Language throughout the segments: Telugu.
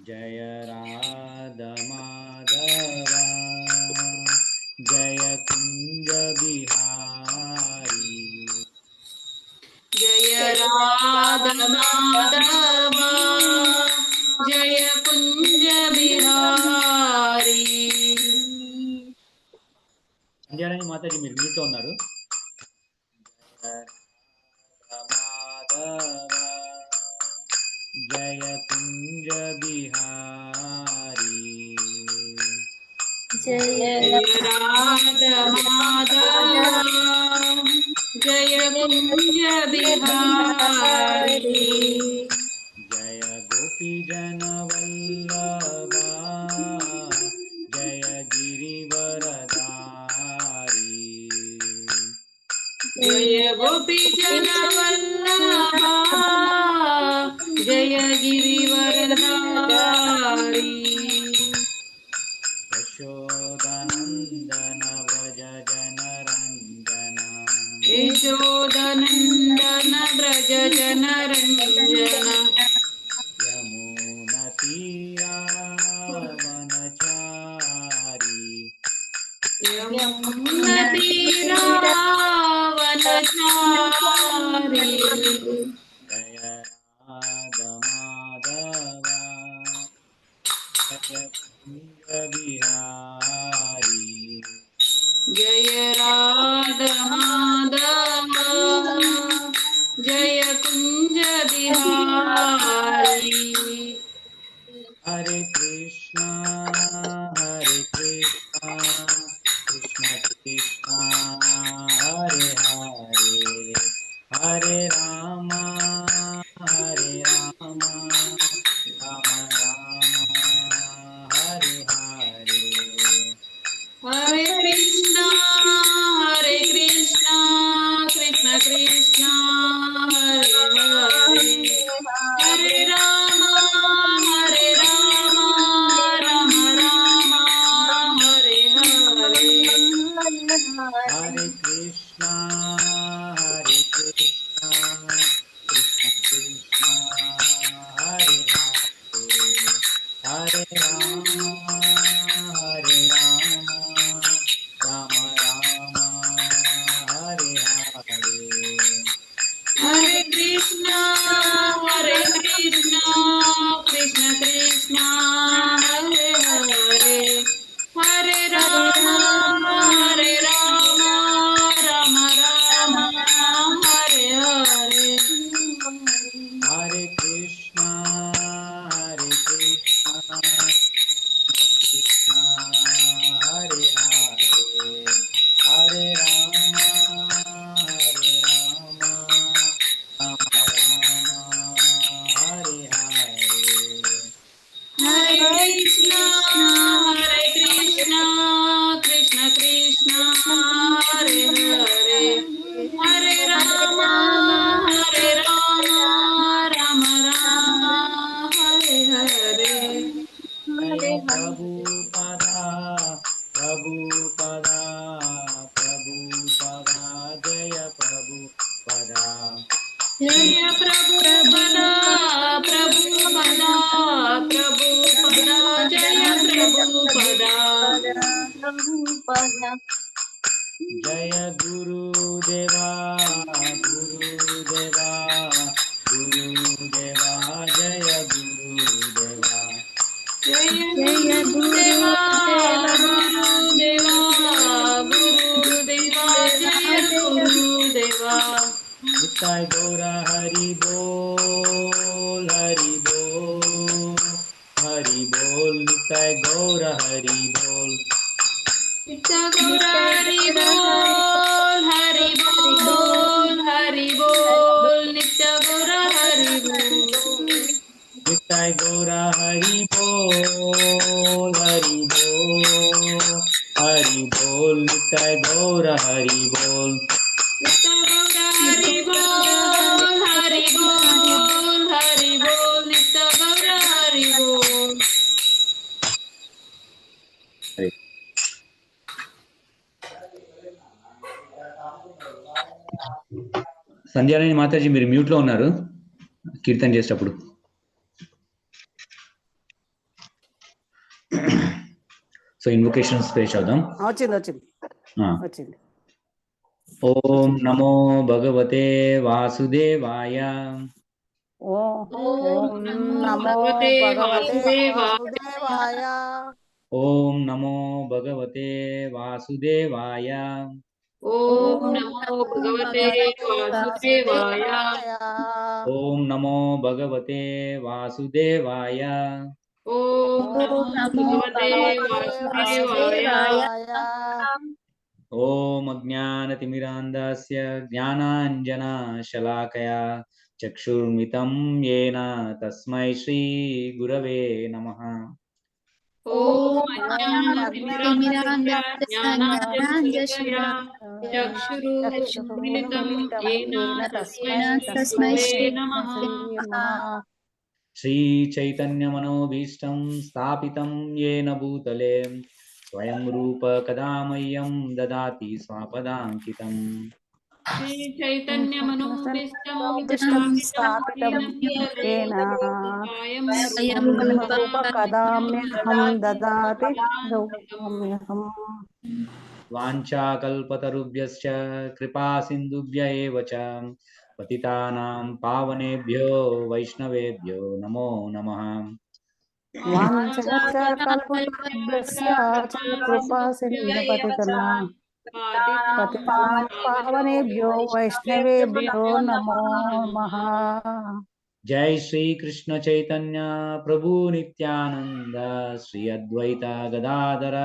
जय राधा माधव जय कुंज बिहारी जय राधा माधव जय कुंज बिहारी సంధ్యారాణి మాతాజీ మీరు మ్యూట్లో ఉన్నారు. మాధవ जय कुंज बिहारी जय राधा माधव जय कुंज बिहारी जय गोपी जन वल्लभा जय गिरिवरधारी जय गोपी जन वल्लभा जय गिरिवरधारी यशोदानंदन व्रज जनरंजन यशोदानंदन व्रज जनरंजन यमुनतीरावनचारी यमुनतीरावनचारी जय राधा माधव जय कुंज बिहारी जय राधा माधव जय कुंज बिहारी हरे कृष्णा कृष्ण कृष्णा हरे हरे हरे राम राम राम हरे हरे हरे कृष्णा कृष्ण कृष्ण हरे हरे हरे राम राम राम हरे हरे हरे कृष्णा कृष्ण कृष्ण हरे हरे हरे राम राम राम हरे हरे हरे कृष्णा कृष्ण कृष्ण हरे हरे हरे राम राम राम हरे हरे हरे कृष्णा कृष्ण कृष्ण हरे हरे हरे राम राम हरे हरे हरे कृष्णा कृष्ण कृष्ण हरे हरे हरे राम राम राम हरे हरे जय प्रभुपदा प्रभुपदा प्रभुपदा जय प्रभुपदा जय प्रभुपदा प्रभुपदा प्रभुपदा जय प्रभुपदा जय गुरुदेवा गुरुदेवा गुरुदेवा जय गुरुदेवा जय गुरुदेवा गुरुदेवा गुरुदेवा जय गुरुदेवा निताय गौरा हरि बोल निताय गौरा हरि बोल नित्य गौर हरि बोल हरि बोल नित्य गौर हरि बोल निताय गौरा हरि बोल निताय गौरा हरि बोल नित्य गौर हरि बोल हरि बोल नित्य गौर हरि बोल సంధ్యారాణి మాతాజీ మీరు మ్యూట్ లో ఉన్నారు కీర్తన చేసేటప్పుడు. సో ఇన్వొకేషన్స్ పే చేద్దాం. వచ్చింది. ఓం నమో భగవతే వాసుదేవాయ. ఓం నమో భగవతే వాసుదేవాయ. ఓం నమో భగవతే వాసుదేవాయ. ఓం నమో భగవతే వాసుదేవాయ. ఓం నమో భగవతే వాసుదేవాయ. ఓం నమో భగవతే వాసుదేవాయ. ఓం అజ్ఞానతిమిరాంధస్య జ్ఞానాంజనశలాకయా చక్షుర్మితం యేన తస్మై శ్రీ గురవే నమః. ఓం అజ్ఞానతిమిరాంధస్య జ్ఞానాంజనశలాకయా చక్షురున్మిలితం యేన తస్మై శ్రీ నమః. శ్రీ చైతన్య మనోభీష్టం స్థాపితం యేన భూతలే స్వయం రూప కదా మह्यं దదాతి స్వపదాంకితం. శ్రీ చైతన్య మనోభీష్టం స్థాపితం యేన స్వయం రూప కదా మह्यं దదాతి స్వపదాంకితం. వాంఛాకల్పతరుభ్యశ్చ కృపా సింధుభ్య ఏవ చ పతితానాం పావనేభ్యో వైష్ణవేభ్యో నమో నమః. వాంఛాకల్పతరుభ్యశ్చ కృపా సింధుపతితానాం పావనేభ్యో వైష్ణవేభ్యో నమో నమః. జై శ్రీ కృష్ణ చైతన్య ప్రభు నిత్యానంద శ్రీ అద్వైత గదాధర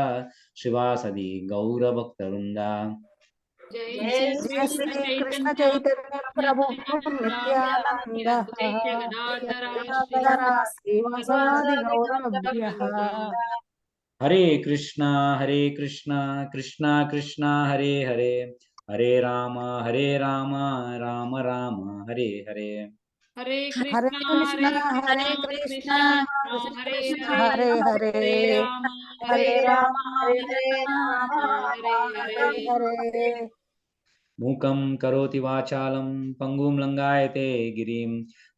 శ్రీవాసది గౌరభక్తవృంద. జయ శ్రీ కృష్ణ చైతన్య ప్రభు నిత్యానంద శ్రీవాసాది గౌరభ్యః. హరే కృష్ణ కృష్ణ కృష్ణ హరే హరే, హరే రామ రామ రామ హరే హరే. హరే హరే కృష్ణ కృష్ణ హరే కృష్ణ హరే హరే హరే, హరే రామ రామ హరే హరే. మూకం కరోతి వాచాలం పంగుం లంగాయతే గిరిం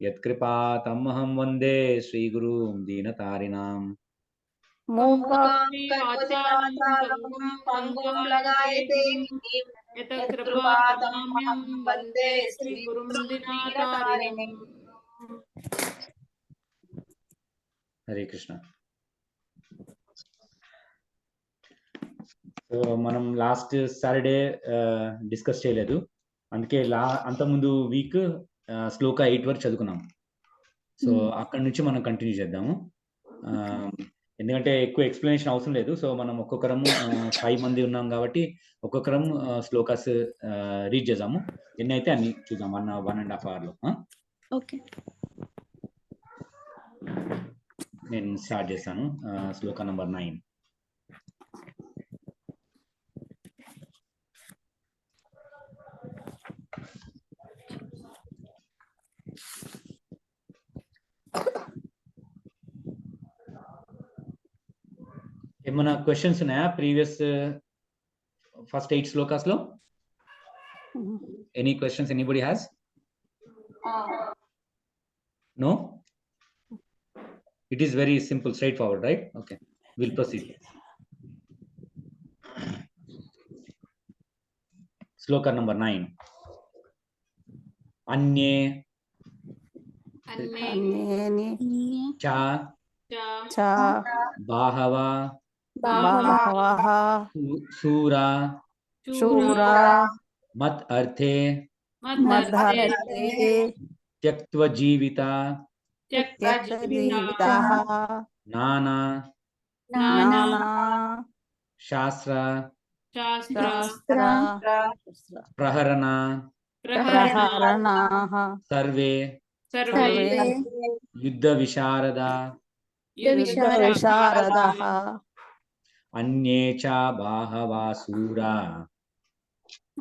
యత్కృపాతమహం వందే శ్రీగురుం దీనతారిణాం. పంగుం లగాయతే యత్కృపాతమహం వందే శ్రీగురుం దీనతారిణాం. హరే కృష్ణ. సో మనం లాస్ట్ సాటర్డే డిస్కస్ చేయలేదు, అందుకే అంతకుముందు వీక్ శ్లోక 8 వరకు చదువుకున్నాం. సో అక్కడ నుంచి మనం కంటిన్యూ చేద్దాము, ఎందుకంటే ఎక్కువ ఎక్స్ప్లెనేషన్ అవసరం లేదు. సో మనం ఒక్కొక్కరము 5 మంది ఉన్నాం కాబట్టి ఒక్కొక్కరం శ్లోకాస్ రీడ్ చేద్దాము. ఎన్ని అయితే అన్ని చూద్దాం 1.5 hour లో. ఓకే, నేను స్టార్ట్ చేస్తాను. శ్లోక నంబర్ 9. ఏమైనా క్వశ్చన్స్ ఉన్నాయా ప్రీవియస్ ఫస్ట్ 8 శ్లోకాస్ లో? Any questions anybody has? No, it is very simple, straightforward, right? Okay, we'll proceed. Sloka number 9. Anye అన్యేని cha చ bahava బహవః sura Shura mat arthe మదర్తే tyaktva jivita త్యక్తజీవితాః nana నానా shastra శాస్త్ర praharana ప్రహరణాః sarve survey yuddha visharada యుద్ధ విశారదః अन्ये च बाहवा सूरा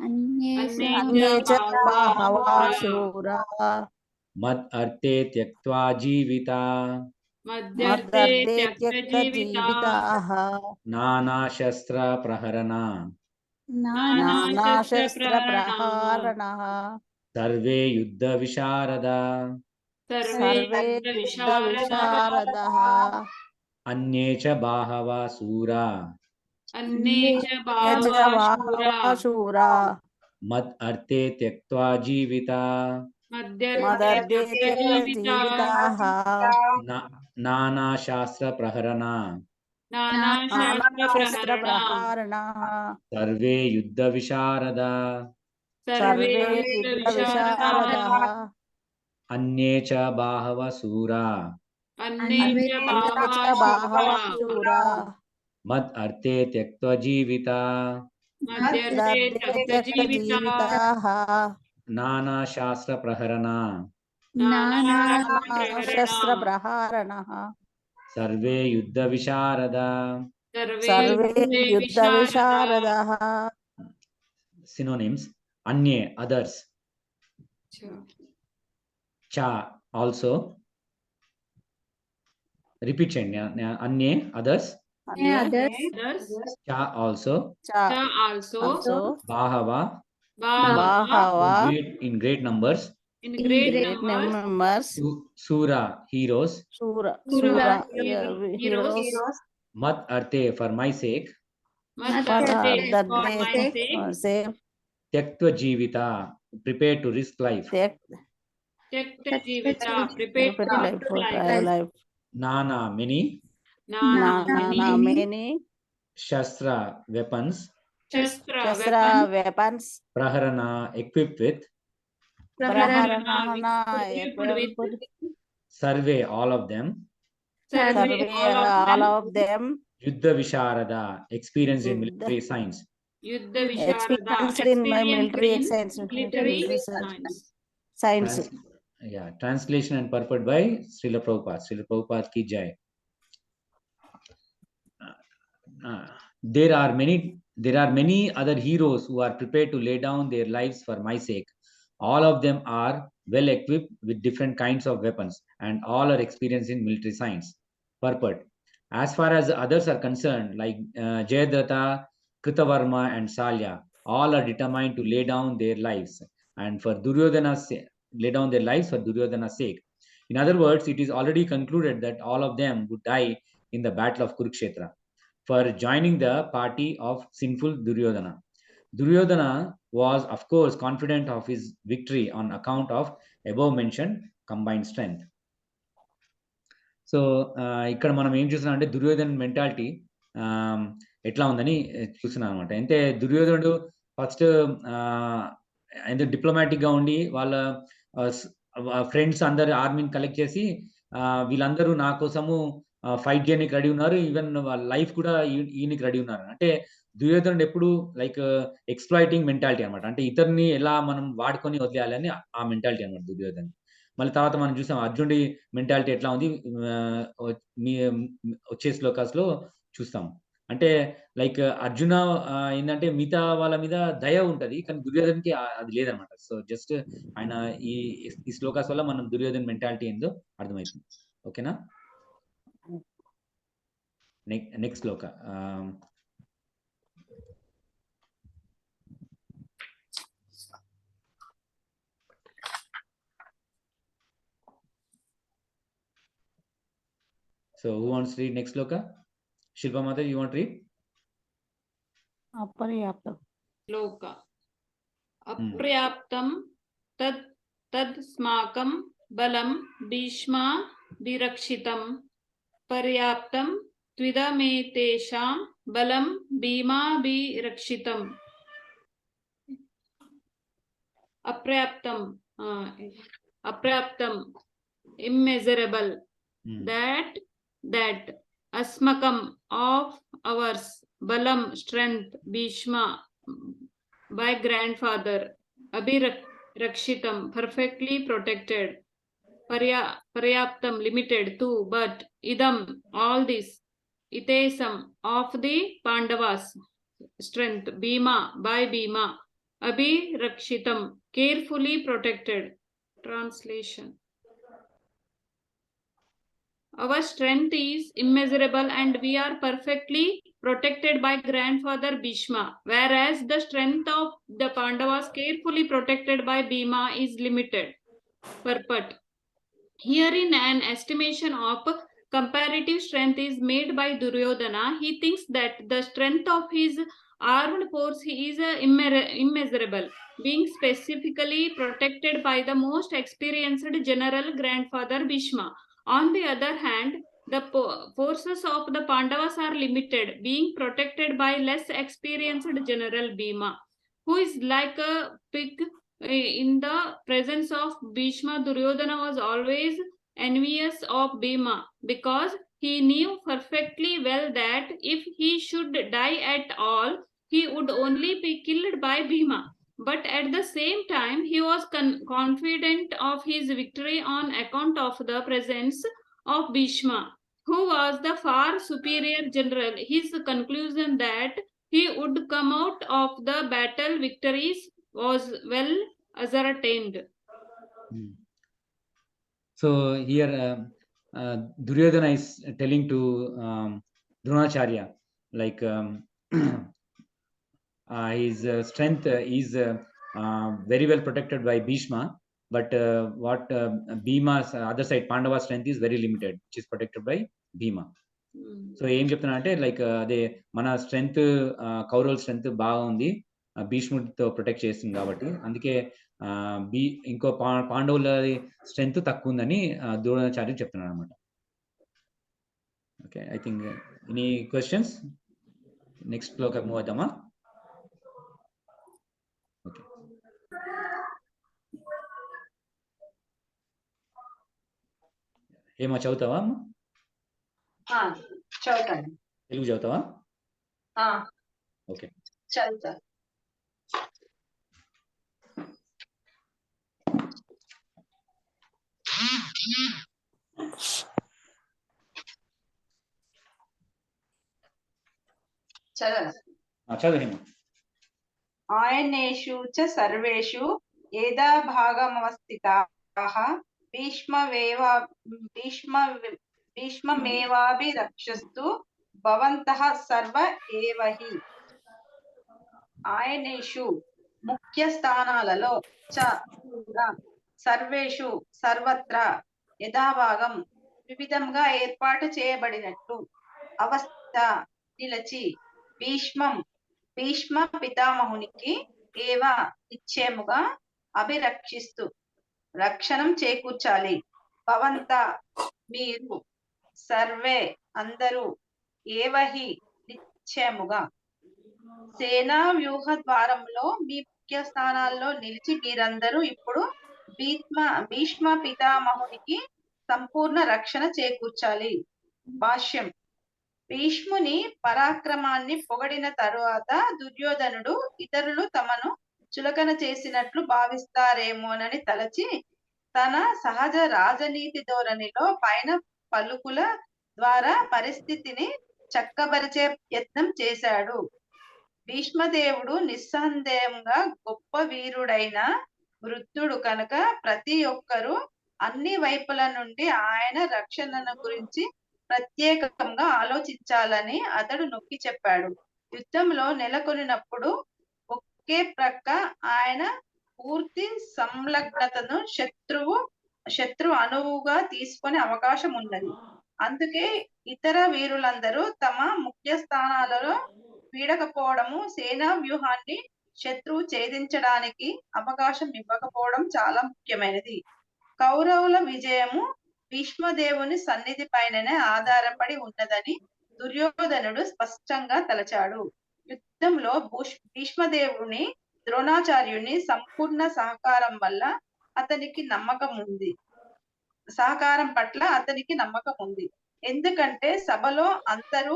అన్యే అన్యే చ బహవః శూరా मद अर्थे त्यक्त्वा जीविता మదర్తే త్యక్తజీవితాః नाना शस्त्र प्रहरणा నానా శస్త్ర ప్రహారణః सर्वे युद्ध विशारदा సర్వే యుద్ధ విశారదః अन्ये च बाहवा सूरा अन्ये च यज भावाशूरा शूरा मद अर्थे त्यक्त्वा जीविता मध्यर्थे मदर्थे जीविता जीविताः नानाशास्त्र प्रहरणा नानाशास्त्र नानाशस्त्र प्रहरणा प्रहारणाः सर्वे युद्ध विशारदा सर्वे सर्वे युक्त युद्ध विशारदाः विशारदाः अन्ये च बाहव सूरा अन्ये च अन्ये च भावाशूरा बहवः शूरा मद अर्थे त्यक्त्वा जीविता मध्यर्थे मदर्थे जीविता जीविताः नानाशास्त्र प्रहरणा नानाशास्त्र प्रहरणा नानाशस्त्र प्रहारणाः सर्वे युद्ध विशारदा सर्वे सर्वे युद्धे युद्ध विशारदा विशारदाः synonyms anye others cha also repeat cheyandi anye others अन्ये others cha also च cha also also bahava bahava Bahava in great numbers in great great numbers members sura heroes Sura Sura heroes mat arte for my sake must for take that for they my sake say tyaktva jivita prepared to risk life take Tekta jivita prepared to life for life life nana many nana na many shastra weapons shastra shastra weapons praharana equipped with praharana praharana equipped with survey all of them survey all of them yuddha visharada experience in Yuddha- military science Yuddha Visharada experienced in my military experienced in military science science. Translation and purport by Srila Prabhupada. Srila Prabhupada ki jai. There are many other heroes who are prepared to lay down their lives for my sake. All of them are well equipped with different kinds of weapons and all are experienced in military science. Purport. As far as the others are concerned, like Jayadratha, Kritavarma and Salya, all are determined to lay down their lives and for Duryodhana's sake, lay down their lives for Duryodhana's sake. In other words, it is already concluded that all of them would die in the battle of Kuruksetra for joining the party of sinful Duryodhana. Duryodhana was, of course, confident of his victory on account of above mentioned combined strength. So ఇక్కడ మనం ఏం చూస్తున్నాం అంటే దుర్యోధన మెంటాలిటీ ఎట్లా ఉందని చూస్తున్నాం అనమాట. అంటే దుర్యోధనుడు ఫస్ట్ ఎందుకు డిప్లొమాటిక్ గా ఉండి వాళ్ళ ఫ్రెండ్స్ అందరు ఆర్మీని కలెక్ట్ చేసి వీళ్ళందరూ నా కోసము ఫైట్ చేయడానికి రెడీ ఉన్నారు, ఈవెన్ వాళ్ళ లైఫ్ కూడా ఈయనకి రెడీ ఉన్నారు. అంటే దుర్యోధనుడు ఎప్పుడు లైక్ ఎక్స్ప్లాయిటింగ్ మెంటాలిటీ అనమాట. అంటే ఇతరుని ఎలా మనం వాడుకొని వదిలేయాలని ఆ మెంటాలిటీ అనమాట దుర్యోధన్. మళ్ళీ తర్వాత మనం చూసాం అర్జునుడి మెంటాలిటీ ఎట్లా ఉంది వచ్చే శ్లోకాస్ లో చూస్తాం. అంటే లైక్ అర్జున ఏంటంటే మిగతా వాళ్ళ మీద దయ ఉంటది, కానీ దుర్యోధన్కి అది లేదనమాట. సో జస్ట్ ఆయన ఈ శ్లోకాస్ వల్ల మనం దుర్యోధన్ మెంటాలిటీ ఏందో అర్థమవుతుంది. ఓకేనా? Next Shloka. So who wants to read next sloka? Shilpa Mata, you want to read? Aparyaptam. Sloka. Aprayaptam tad smakam balam bhishma virakshitam paryaptam tvidametesham balam bhima virakshitam. Aprayaptam immeasurable. That asmakam of ours, balam strength, bhishma by grandfather, abhirakshitam perfectly protected, paryaptam limited too, but idam all this, itesam of the Pandavas strength, bhima by bhima, abhirakshitam carefully protected. Translation. Our strength is immeasurable and we are perfectly protected by grandfather Bhishma, whereas the strength of the Pandavas carefully protected by Bhima is limited. Purport. Herein an estimation of comparative strength is made by Duryodhana, he thinks that the strength of his armed force is immeasurable, being specifically protected by the most experienced general grandfather Bhishma. On the other hand, the forces of the Pandavas are limited, being protected by less experienced general Bhima, who is like a pig in the presence of Bhishma. Duryodhana was always envious of Bhima because he knew perfectly well that if he should die at all, he would only be killed by Bhima. But at the same time, he was confident of his victory on account of the presence of Bhishma, who was the far superior general. His conclusion that he would come out of the battle victorious was well ascertained. So here Duryodhana is telling to Dronacharya, like his strength is very well protected by Bhishma, but what Bhima's other side, Pandava's strength is very limited, which is protected by Bhima. So ఏం చెప్తున్నా అంటే లైక్ అదే మన స్ట్రెంగ్త్ కౌరవుల స్ట్రెంగ్త్ బాగుంది, భీష్ముడితో ప్రొటెక్ట్ చేస్తుంది కాబట్టి, అందుకే ఇంకో పాండవుల స్ట్రెంగ్త్ తక్కువ ఉందని ద్రోణాచార్యులు చెప్తున్నాడు అనమాట. Okay, I think any questions? Next ఫ్లోకి మూవ్ అవుతామా? ఓకే, ఏమో చదువుతావా? చదువుతాను. తెలుగు చదువుతావా? ఓకే, చదువుతా. చదువు. ఆయనేషు చ సర్వేషు ఏదా భాగమవస్థితాః భీష్మమేవాభిరక్షస్తు భవంతః సర్వ ఏవ హి. ఆయనేషు ముఖ్య స్థానాలలో, చ సర్వేషు సర్వత్ర, యథాభాగం వివిధంగా ఏర్పాటు చేయబడినట్లు, అవస్థ నిలచి, భీష్మ పితామహునికి ఏవ నిశ్చయముగా అభిరక్షిస్తూ రక్షణం చేకూర్చాలి. భవంత మీరు, సర్వే అందరూ, ఏవహి నిశ్చయముగా, సేనా వ్యూహ ద్వారంలో మీ ముఖ్య స్థానాల్లో నిలిచి మీరందరూ ఇప్పుడు భీష్మ పితామహునికి సంపూర్ణ రక్షణ చేకూర్చాలి. భాష్యం. భీష్ముని పరాక్రమాన్ని పొగడిన తరువాత దుర్యోధనుడు ఇతరులు తమను చులకన చేసినట్లు భావిస్తారేమోనని తలచి తన సహజ రాజనీతి ధోరణిలో పైన పలుకుల ద్వారా పరిస్థితిని చక్కబరిచే యత్నం చేశాడు. భీష్మదేవుడు నిస్సందేహంగా గొప్ప వీరుడైన వృద్ధుడు కనుక ప్రతి ఒక్కరూ అన్ని వైపుల నుండి ఆయన రక్షణను గురించి ప్రత్యేకంగా ఆలోచించాలని అతడు నొక్కి చెప్పాడు. యుద్ధంలో నెలకొనినప్పుడు ఒకే ప్రక్క ఆయన పూర్తి సంలగ్నతను శత్రు అణువుగా తీసుకునే అవకాశం ఉన్నది. అందుకే ఇతర వీరులందరూ తమ ముఖ్య స్థానాలలో వీడకపోవడము, సేనా వ్యూహాన్ని శత్రువు ఛేదించడానికి అవకాశం ఇవ్వకపోవడం చాలా ముఖ్యమైనది. కౌరవుల విజయము భీష్మదేవుని సన్నిధి పైననే ఆధారపడి ఉన్నదని దుర్యోధనుడు స్పష్టంగా తలచాడు. యుద్ధంలో భీష్మదేవుని ద్రోణాచార్యుని సంపూర్ణ సహకారం పట్ల అతనికి నమ్మకం ఉంది. ఎందుకంటే సభలో అందరూ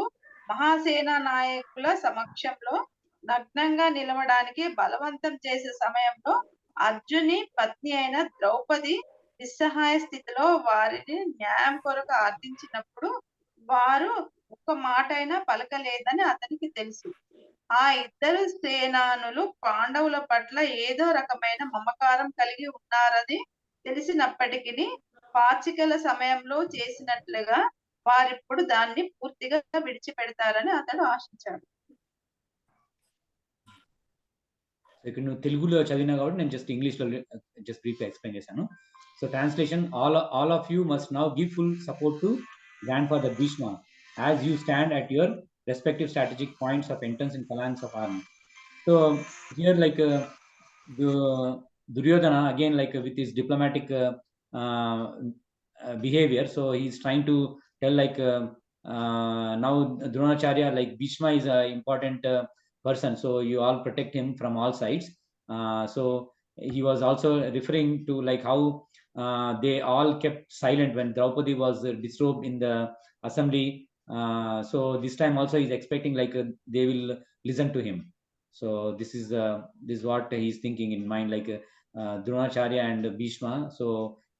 మహాసేనా నాయకుల సమక్షంలో నగ్నంగా నిలవడానికి బలవంతం చేసే సమయంలో అర్జుని పత్ని అయిన ద్రౌపది నిస్సహాయ స్థితిలో వారిని న్యాయం కొరకు అర్థించినప్పుడు వారు ఒక్క మాట అయినా పలకలేదని అతనికి తెలుసు. ఆ ఇద్దరు సేనానులు పాండవుల పట్ల ఏదో రకమైన మమకారం కలిగి ఉన్నారని తెలిసినప్పటికీ పాచికల సమయంలో చేసినట్లుగా వారిప్పుడు దాన్ని పూర్తిగా విడిచిపెడతారని అతడు ఆశించాడు. ఇక్కడ నువ్వు తెలుగులో చదివినా కాబట్టి నేను జస్ట్ ఇంగ్లీష్లో జస్ట్ బ్రీఫ్గా ఎక్స్ప్లెయిన్ చేశాను. So translation, all of you must now give full support to grandfather Bhishma, as you stand at your respective strategic points of entrance in phalanx of army. So here, like the Duryodhana again, like with his diplomatic behavior, so he's trying to tell like now Dronacharya, like Bhishma is an important person, so you all protect him from all sides. So he was also referring to like how they all kept silent when Draupadi was disrobed in the assembly. So this time also he's expecting like they will listen to him. So this is what he's thinking in mind, like Dronacharya and Bhishma. So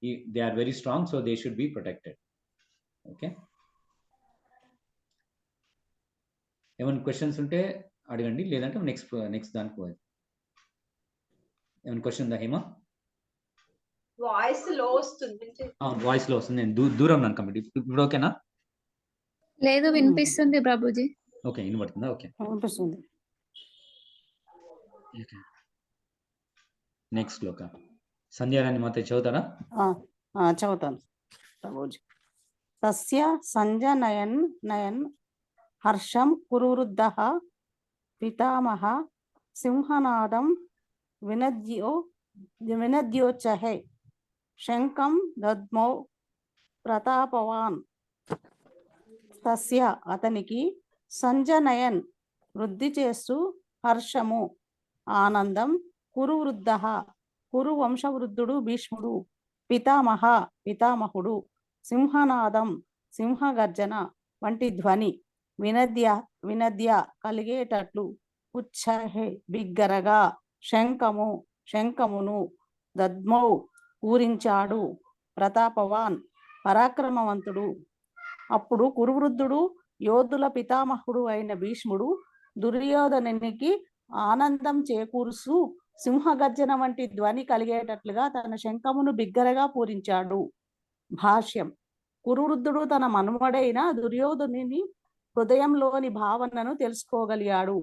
they are very strong, so they should be protected. Okay. ఏమైనా క్వశ్చన్స్ ఉంటే అడగండి, లేదంటే నెక్స్ట్ దానికి పోయి. ఏమైనా క్వశ్చన్ ఉందా హేమ? వాయిస్ లో వస్తుంది. వాయిస్ లో వస్తుంది, నేను దూరం ఉన్నాను కాబట్టి. ఇప్పుడు ఓకేనా? లేదు, వినిపిస్తుంది ప్రభుజీ. ఓకే, వినబడుతుందా? ఓకే, వినిపిస్తుంది. నెక్స్ట్ శ్లోక సంధ్యారాణి మాత చదువుతారా? చదువుతాను ప్రభుజీ. తస్య సంజనయన్ నయన్ హర్షం కురువృద్ధః పితామహ సింహనాదం వినద్యోచ్చహే శంఖం దద్మౌ ప్రతాపవాన్. తస్య అతనికి సంజనయన్ వృద్ధి చేస్తూ, హర్షము ఆనందం, కురువృద్ధః కురు వంశవృద్ధుడు భీష్ముడు, పితామహ పితామహుడు, సింహనాదం సింహగర్జన వంటి ధ్వని, వినద్య కలిగేటట్లు, ఉచ్ఛహే బిగ్గరగా, శంఖమును, దద్మౌ పూరించాడు, ప్రతాపవాన్ పరాక్రమవంతుడు. అప్పుడు కురువృద్ధుడు యోధుల పితామహుడు అయిన భీష్ముడు దుర్యోధనునికి ఆనందం చేకూరుస్తూ సింహగర్జన వంటి ధ్వని కలిగేటట్లుగా తన శంఖమును బిగ్గరగా పూరించాడు. భాష్యం: కురువృద్ధుడు తన మనుమడైన దుర్యోధనుని హృదయంలోని భావనను తెలుసుకోగలిగాడు.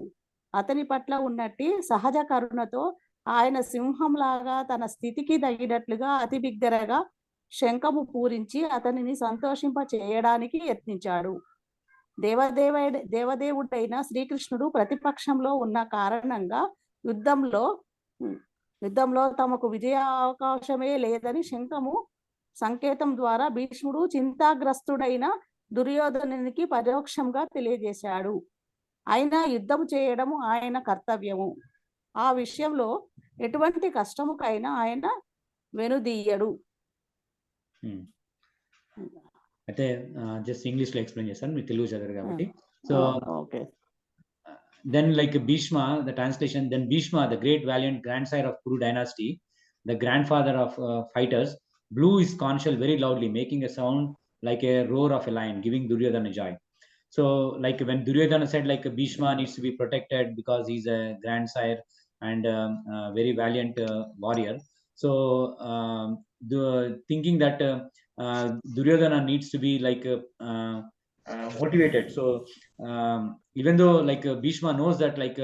అతని పట్ల ఉన్నట్టి సహజ కరుణతో ఆయన సింహంలాగా తన స్థితికి తగినట్లుగా అతి బిగ్గరగా శంఖము పూరించి అతనిని సంతోషింప చేయడానికి యత్నించాడు. దేవదేవుడైన శ్రీకృష్ణుడు ప్రతిపక్షంలో ఉన్న కారణంగా యుద్ధంలో తమకు విజయ అవకాశమే లేదని శంఖము సంకేతం ద్వారా భీష్ముడు చింతాగ్రస్తుడైన దుర్యోధనునికి పరోక్షంగా తెలియజేశాడు. అయినా యుద్ధం చేయడము ఆయన కర్తవ్యము. ఆ విషయంలో ఎటువంటి కష్టముకైనా ఆయన వెనుదీయడు. అయితే జస్ట్ ఇంగ్లీష్ లో ఎక్స్ప్లెయిన్ చేస్తాను, మీరు తెలుగు చదివారు కాబట్టి. So then like Bhishma, the translation, then Bhishma, the great valiant grandsire of Kuru dynasty, the grandfather of fighters, blew his conch shell very loudly, making a sound like a roar of a lion, giving Duryodhana joy. So like when Duryodhana said like Bhishma needs to be protected because he's a grandsire and very valiant warrior, so thinking that Duryodhana needs to be like motivated. So even though like Bhishma knows that like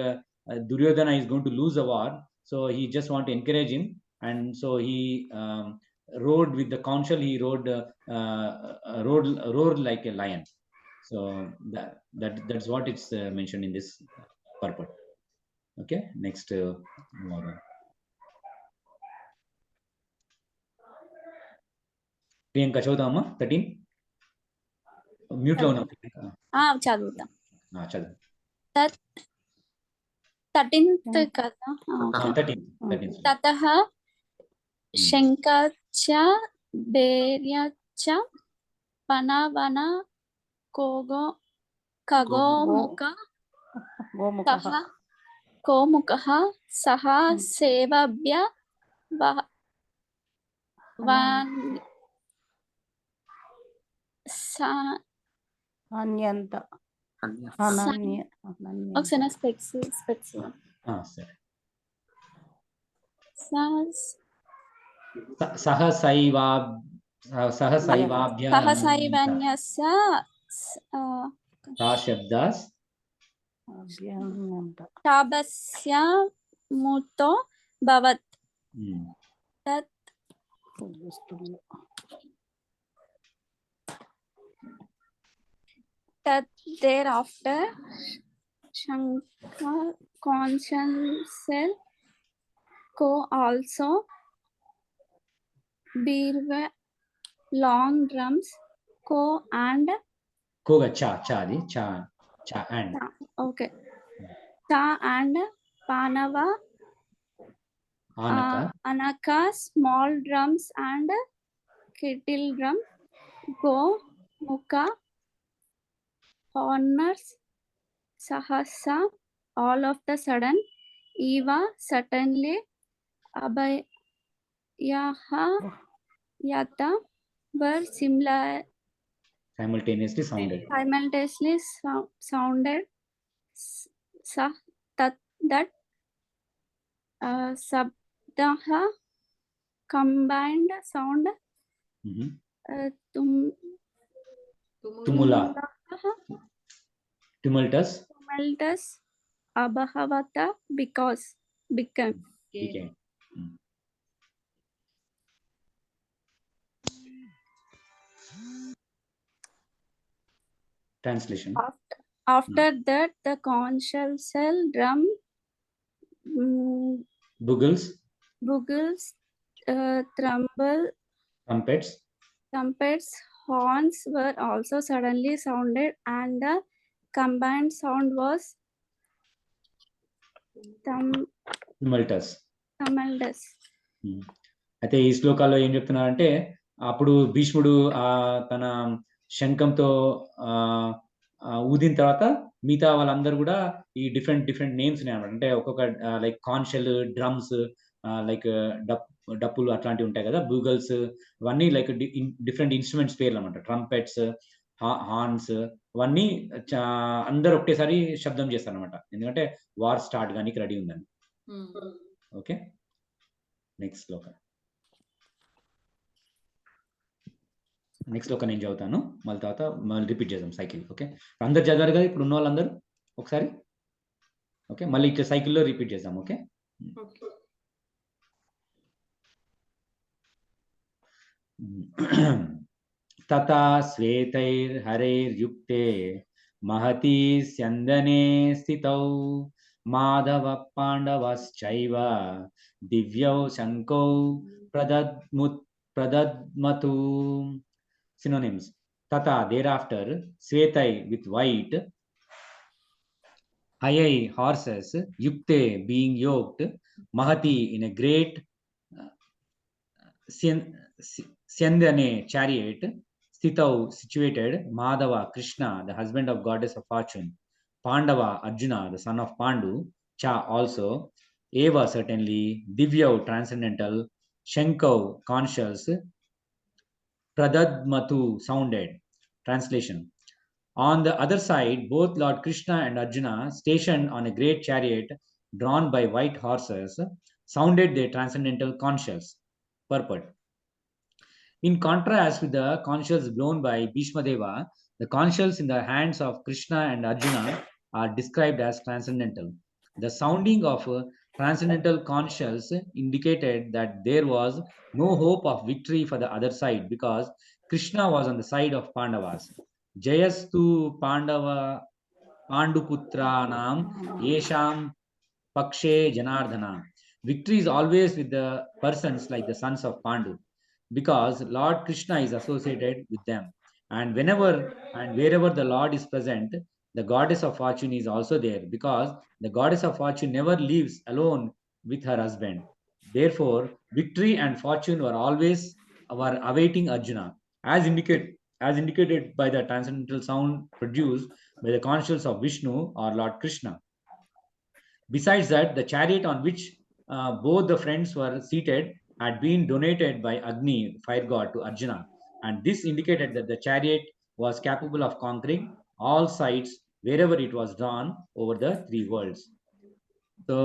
Duryodhana is going to lose a war, so he just want to encourage him, and so he rode with the conch shell. He roared like a lion. So that's what it's mentioned in this purport. Okay, next Priyanka చదువుతామా? 13 mute లో ఉన్నాం. చదువుతాం. చదువు. 13th కదా. 13. తతః శంఖాచ్చ భేర్యాచ్చ పనవన కోముఖః సహ సేవభ్య శాబస్యముతో భవత్. That thereafter Shankar consciential co also bear long drums co and కోగా చా అది చా and okay cha and panava ఆనక anaka small drums and kettle drum go muka honors sahasa all of the sudden eva certainly abhayaha yata were simultaneously sounded. simultaneously sounded that sabdaha combined sound tumula tumultus abhavata because became became. Translation. After that, the concertina drum Bugles, trumpets, horns were also suddenly sounded, and the combined sound was tumultus. Hmm. అయితే ఈ శ్లోకాల్లో ఏం చెప్తున్నారంటే అప్పుడు భీష్ముడు తన శంఖంతో ఊదిన తర్వాత మిగతా వాళ్ళందరూ కూడా ఈ డిఫరెంట్ నేమ్స్ ఉన్నాయన్నమాట. అంటే ఒక్కొక్క లైక్ కాన్షెల్, డ్రమ్స్, లైక్ డప్పులు అట్లాంటివి ఉంటాయి కదా, బూగల్స్, ఇవన్నీ లైక్ డిఫరెంట్ ఇన్స్ట్రుమెంట్స్ పేర్లు అనమాట. ట్రంపెట్స్, హార్న్స్, ఇవన్నీ అందరు ఒకటేసారి శబ్దం చేస్తారు అనమాట, ఎందుకంటే వార్ స్టార్ట్ కానీ రెడీ ఉందని. ఓకే, నెక్స్ట్ శ్లోక నేను చదువుతాను, మళ్ళీ తర్వాత మళ్ళీ రిపీట్ చేద్దాం సైకిల్. ఓకే, అందరు చదివారు కదా ఇప్పుడు ఉన్న వాళ్ళందరూ ఒకసారి? ఓకే, మళ్ళీ ఇట్లా సైకిల్లో రిపీట్ చేద్దాం. ఓకే, తథా శ్వేతైర్హరైర్యుక్తే Mahathi స్యందనే స్థితౌ Madhava పాండవశ్చైవ దివ్యౌ శంకౌ ప్రదద్మతు. Synonyms: Tata, thereafter, Svetai, with white, Hayai, horses, Yukte, being yoked, Mahati, in a great, Syandane, chariot, Stitau, situated, Madhava, Krishna, the husband of goddess of fortune, Pandava, Arjuna, the son of Pandu, Cha, also, Eva, certainly, Divyau, transcendental, Shankau, conscious, Pradadmatu, sounded. Translation: on the other side, both Lord Krishna and Arjuna, stationed on a great chariot drawn by white horses, sounded their transcendental conchs. Purport: in contrast with the conchs blown by Bhishma Deva, the conchs in the hands of Krishna and Arjuna are described as transcendental. The sounding of transcendental conchs indicated that there was no hope of victory for the other side, because Krishna was on the side of Pandavas. Jayastu Panduputranam Yesham Pakshe Janardhana. Victory is always with the persons like the sons of Pandu, because Lord Krishna is associated with them. And whenever and wherever the Lord is present, the goddess of fortune is also there, because the goddess of fortune never leaves alone with her husband. Therefore, victory and fortune were always awaiting Arjuna, as indicated by the transcendental sound produced by the conchs of Vishnu or Lord Krishna. Besides that, the chariot on which both the friends were seated had been donated by Agni, fire god, to Arjuna, and this indicated that the chariot was capable of conquering all sides wherever it was drawn over the three worlds. So,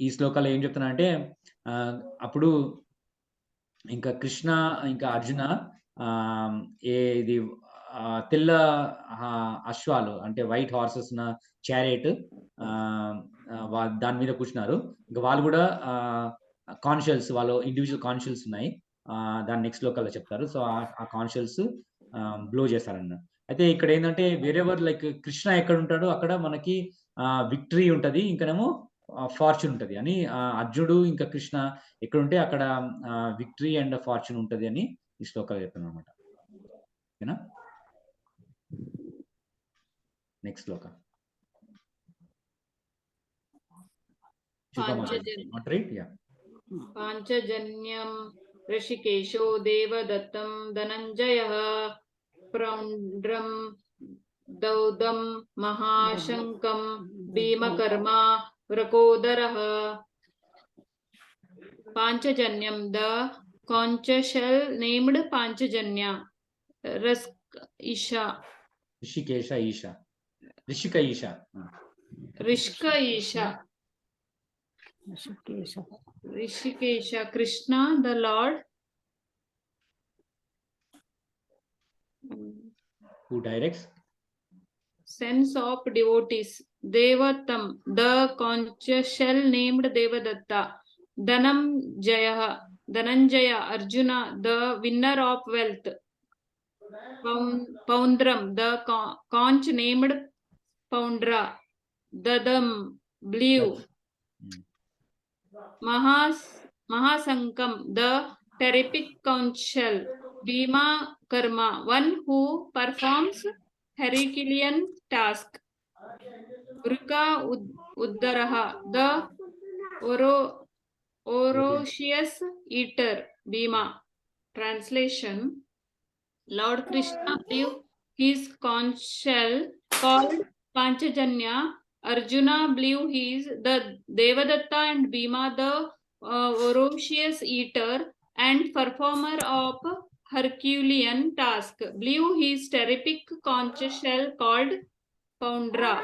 ఈ శ్లోకాలు ఏం చెప్తున్నా అంటే అప్పుడు ఇంకా కృష్ణ ఇంకా అర్జున ఇది తెల్ల అశ్వాలు అంటే వైట్ హార్సెస్ ఉన్న చారియట్ దాని మీద కూర్చున్నారు. ఇంకా వాళ్ళు కూడా కాన్షియల్స్, వాళ్ళు ఇండివిజువల్ కాన్షియల్స్ ఉన్నాయి, దాని నెక్స్ట్ లోకల్లో చెప్తారు. సో ఆ కాన్షియల్స్ బ్లో చేస్తారన్న. అయితే ఇక్కడ ఏంటంటే వేరెవర్ లైక్ కృష్ణ ఎక్కడ ఉంటాడో అక్కడ మనకి విక్టరీ ఉంటది, ఇంకనేమో ఫార్చ్యూన్ ఉంటది అని అర్జునుడు ఇంకా కృష్ణ ఎక్కడ ఉంటే అక్కడ విక్టరీ అండ్ ఫార్చ్యూన్ ఉంటది అని ఈ శ్లోకాలు చెప్తాను అనమాట. ఓకేనా? నెక్స్ట్ శ్లోక. पांचजन्यम ऋषिकेशो देवदत्तं धनंजयः प्रौंड्रं दौदं महाशंकं भीमकर्मा वृकोदरः. Panchajanyam, the conch shell named Panchajanya. Isha. Rishikesha Isha. Rishika Isha. Rishka Isha. Rishikesha. Krishna, the Lord. Who directs? Sense of devotees. Devatam, the conch shell named Devadatta. Dhananjaya, Arjuna, the winner of wealth. Poundram, the conch named Poundra. Dadam, blue. Mahasankam, the terrific conch shell. Bhima Karma, one who performs Herculean task. Vrika Uddaraha, the Orocious eater, Bhima. Translation: Lord Krishna blew his conch shell called Panchajanya. Arjuna blew the Devadatta, and Bhima the Orocious eater and performer of Herculean task blew his terrific conch shell called Poundra.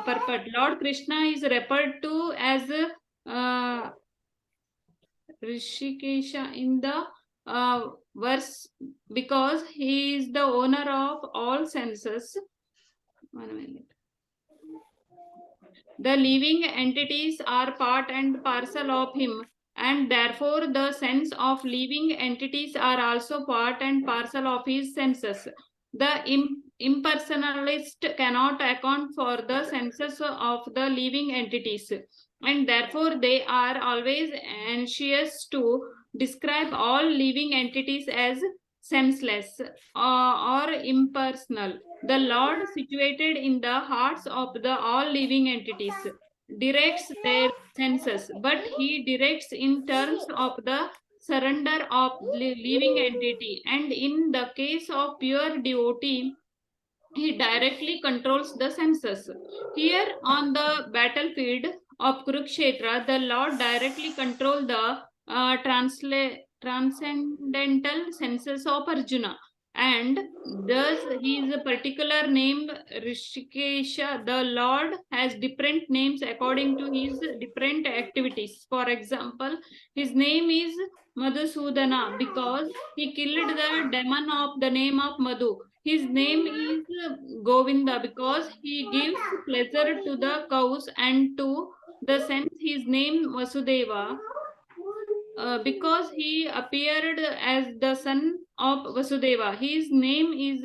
Purport: Lord Krishna is referred to as Rishikesha in the verse because he is the owner of all senses. 1 minute. The living entities are part and parcel of him, and therefore the sense of living entities are also part and parcel of his senses. The impersonalist cannot account for the senses of the living entities, and therefore they are always anxious to describe all living entities as senseless or impersonal. The Lord, situated in the hearts of the all living entities, directs their senses, but he directs in terms of the surrender of living entity, and in the case of pure devotee, he directly controls the senses. Here on the battlefield of Kuruksetra, the Lord directly controls the transcendental senses of Arjuna, and thus he is a particular name Rishikesha. The Lord has different names according to his different activities. For example, his name is Madhusudana because he killed the demon of the name of Madhu. His name is Govinda because he gives pleasure to the cows, and to the sense his name Vasudeva because he appeared as the son of Vasudeva. His name is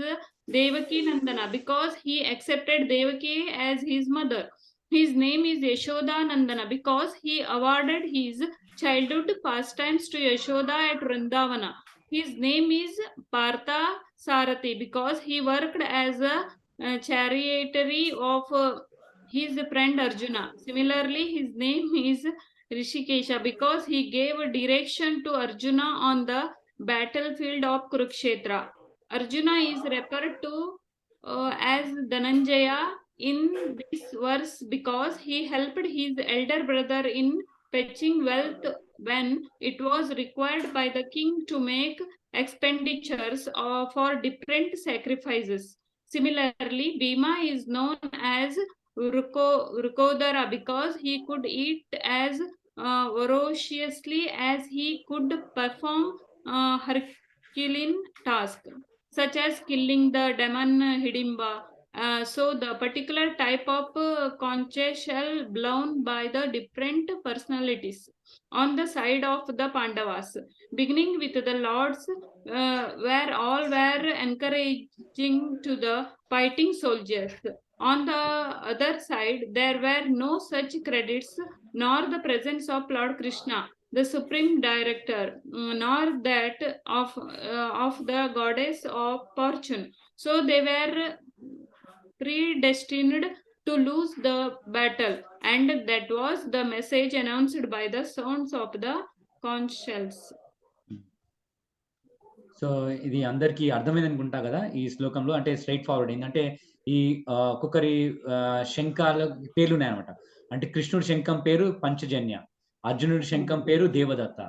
Devaki Nandana because he accepted Devaki as his mother. His name is Yashoda Nandana because he awarded his childhood pastimes to Yashoda at Vrindavana. His name is Partha Sarathi because he worked as a chariotary of his friend Arjuna. Similarly, his name is Rishikesha because he gave direction to Arjuna on the battlefield of Kuruksetra. Arjuna is referred to as Dhananjaya in this verse because he helped his elder brother in fetching wealth when it was required by the king to make expenditures for different sacrifices. Similarly, Bhima is known as Vrukodara because he could eat as voraciously as he could perform Herculean tasks, such as killing the demon Hidimba, So the particular type of conch shell blown by the different personalities on the side of the Pandavas, beginning with the lords, where all were encouraging to the fighting soldiers. On the other side, there were no such credits, nor the presence of Lord Krishna, the supreme director, nor that of the goddess of fortune. So they were predestined to lose the battle, and that was the message announced by the sounds of the conch shells. So ఇది అందరికీ అర్థమైంది అనుకుంటా కదా ఈ శ్లోకంలో. అంటే స్ట్రైట్ ఫార్వర్డ్ ఏంటంటే ఈ ఒక్కొక్కరి శంఖాల పేర్లు ఉన్నాయన్నమాట. అంటే కృష్ణుడి శంఖం పేరు పంచజన్య, అర్జునుడి శంఖం పేరు దేవదత్త,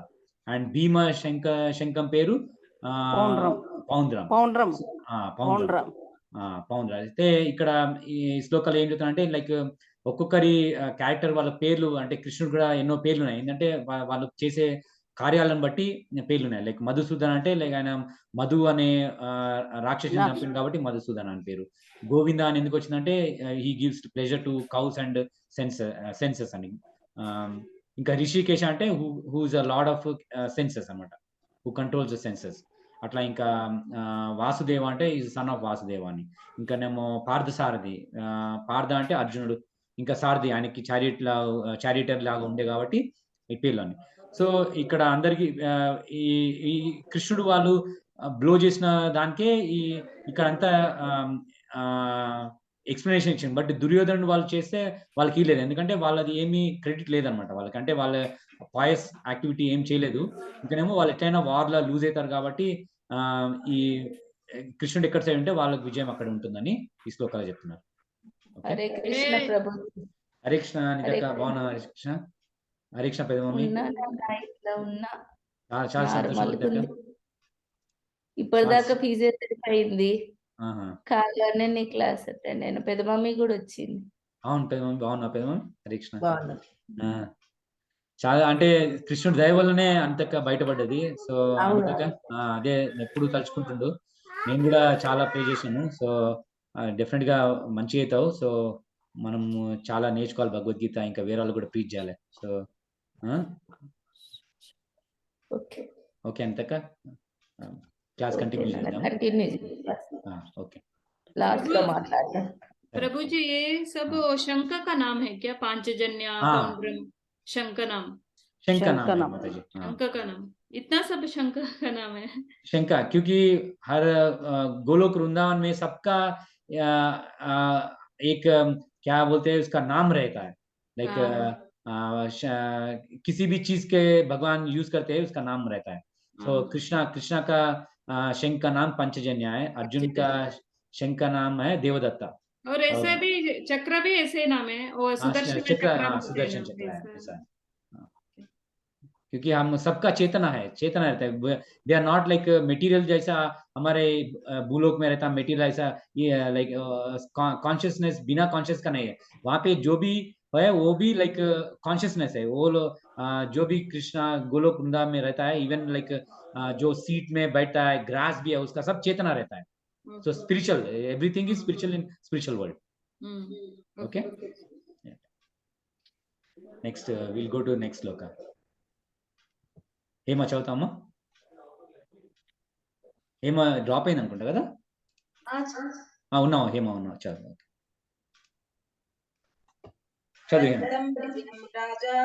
అండ్ భీమ శంఖం పేరు పౌండ్రం. అయితే ఇక్కడ ఈ శ్లోకాలు ఏం చెప్తానంటే లైక్ ఒక్కొక్కరి క్యారెక్టర్ వాళ్ళ పేర్లు, అంటే కృష్ణుడు కూడా ఎన్నో పేర్లు ఉన్నాయి. ఏంటంటే వాళ్ళు చేసే కార్యాలను బట్టి పేర్లు ఉన్నాయి. లైక్ మధుసూదన్ అంటే లైక్ ఆయన మధు అనే రాక్షసుని చంపింది కాబట్టి మధుసూదన్ అని పేరు. గోవింద అని ఎందుకు వచ్చిందంటే he gives pleasure to cows and senses అని. ఇంకా రిషికేశ అంటే whose a lord of senses అనమాట, హూ కంట్రోల్స్ ద సెన్సెస్. అట్లా ఇంకా వాసుదేవ అంటే ఈజ్ సన్ ఆఫ్ వాసుదేవ అని. ఇంకానేమో పార్థసారథి, పార్థ అంటే అర్జునుడు, ఇంకా సారథి ఆయనకి చారిటర్ లాగా ఉండే కాబట్టి ఈ పేర్లు అని. సో ఇక్కడ అందరికి ఈ కృష్ణుడు వాళ్ళు బ్లో చేసిన దానికే ఇక్కడ అంతా ఎక్స్ప్లెనేషన్ ఇచ్చింది. బట్ దుర్యోధనుడు వాళ్ళు చేస్తే వాళ్ళకి ఇవ్వలేదు, ఎందుకంటే వాళ్ళది ఏమీ క్రెడిట్ లేదనమాట వాళ్ళకి. అంటే వాళ్ళ పాయస్ యాక్టివిటీ ఏం చేయలేదు. ఇంకనేమో వాళ్ళు ఎట్లయినా వార్లో లూజ్ అవుతారు కాబట్టి ఈ కృష్ణుడు ఎక్కడ సైడ్ ఉంటే వాళ్ళకి విజయం అక్కడ ఉంటుందని ఈ శ్లోకాలు చెప్తున్నారు. హరే కృష్ణ ప్రభు. హరే కృష్ణ నిజంగా బాగున్నా. హరే కృష్ణ. హరే కృష్ణ పెద్ద మమ్మీ. చాలా సంతోషం. ఇప్పటిదాకా ఫిజియోథెరపీ అయింది, కాగానే నీ క్లాస్ అటెండ్ అయిన. పెద్ద మమ్మీ కూడా వచ్చింది. అవును పెద్ద మమ్మీ. బాగున్నా పెద్ద మమ్మీ? హరే కృష్ణ. చాలా అంటే కృష్ణుడి దయ వల్లనే అంతక బయటపడ్డది. సో అందుక అదే ఎప్పుడు తలుచుకుంటుండు. నేను కూడా చాలా ప్రే చేశాను. సో డెఫినెట్ గా మంచిగా అవుతావు. సో మనం చాలా నేర్చుకోవాలి భగవద్గీత, ఇంకా వేరే వాళ్ళు కూడా ప్రీచ్ చేయాలి. సో ఓకే అంతక క్లాస్ కంటిన్యూ చేద్దాం. ఓకే लास्ट లో మాట్లాడతాం. प्रभु जी ये सब शंख का नाम है क्या? पांचजन्य, पौंड्रम, शंख नाम? शंख नाम माताजी, शंख का नाम, इतना सब शंख का नाम है? शंख क्योंकि हर गोलोक वृंदावन में सबका एक क्या बोलते हैं उसका नाम रहता है. लाइक किसी भी चीज के भगवान यूज करते हैं उसका नाम रहता है. सो कृष्णा का शंख का नाम पंचजन्य है. अर्जुन का शंख का नाम है देवदत्ता. और ऐसे भी चक्र भी ऐसे नाम है, और सुदर्शन चक्र है ऐसा. क्योंकि हम सबका चेतना रहता है. They are not like material जैसा हमारे भूलोक में रहता मटेरियल ऐसा. ये लाइक कॉन्शियसनेस बिना कॉन्शियस का नहीं है. वहाँ पे जो भी है वो भी लाइक कॉन्शियसनेस है. वो जो भी कृष्णा गोलोक वृंदावन में रहता है, इवन लाइक जो सीट में बैठता है, ग्रास भी है, उसका सब चेतना रहता है. So spiritual, everything is spiritual in spiritual world. Okay. Yeah. Next we'll go to next sloka. Hema చదువుతామా? హేమ డ్రాప్ అయింది అనుకుంటా కదా? ఉన్నావు హేమ, ఉన్నావు. చదువు రాజా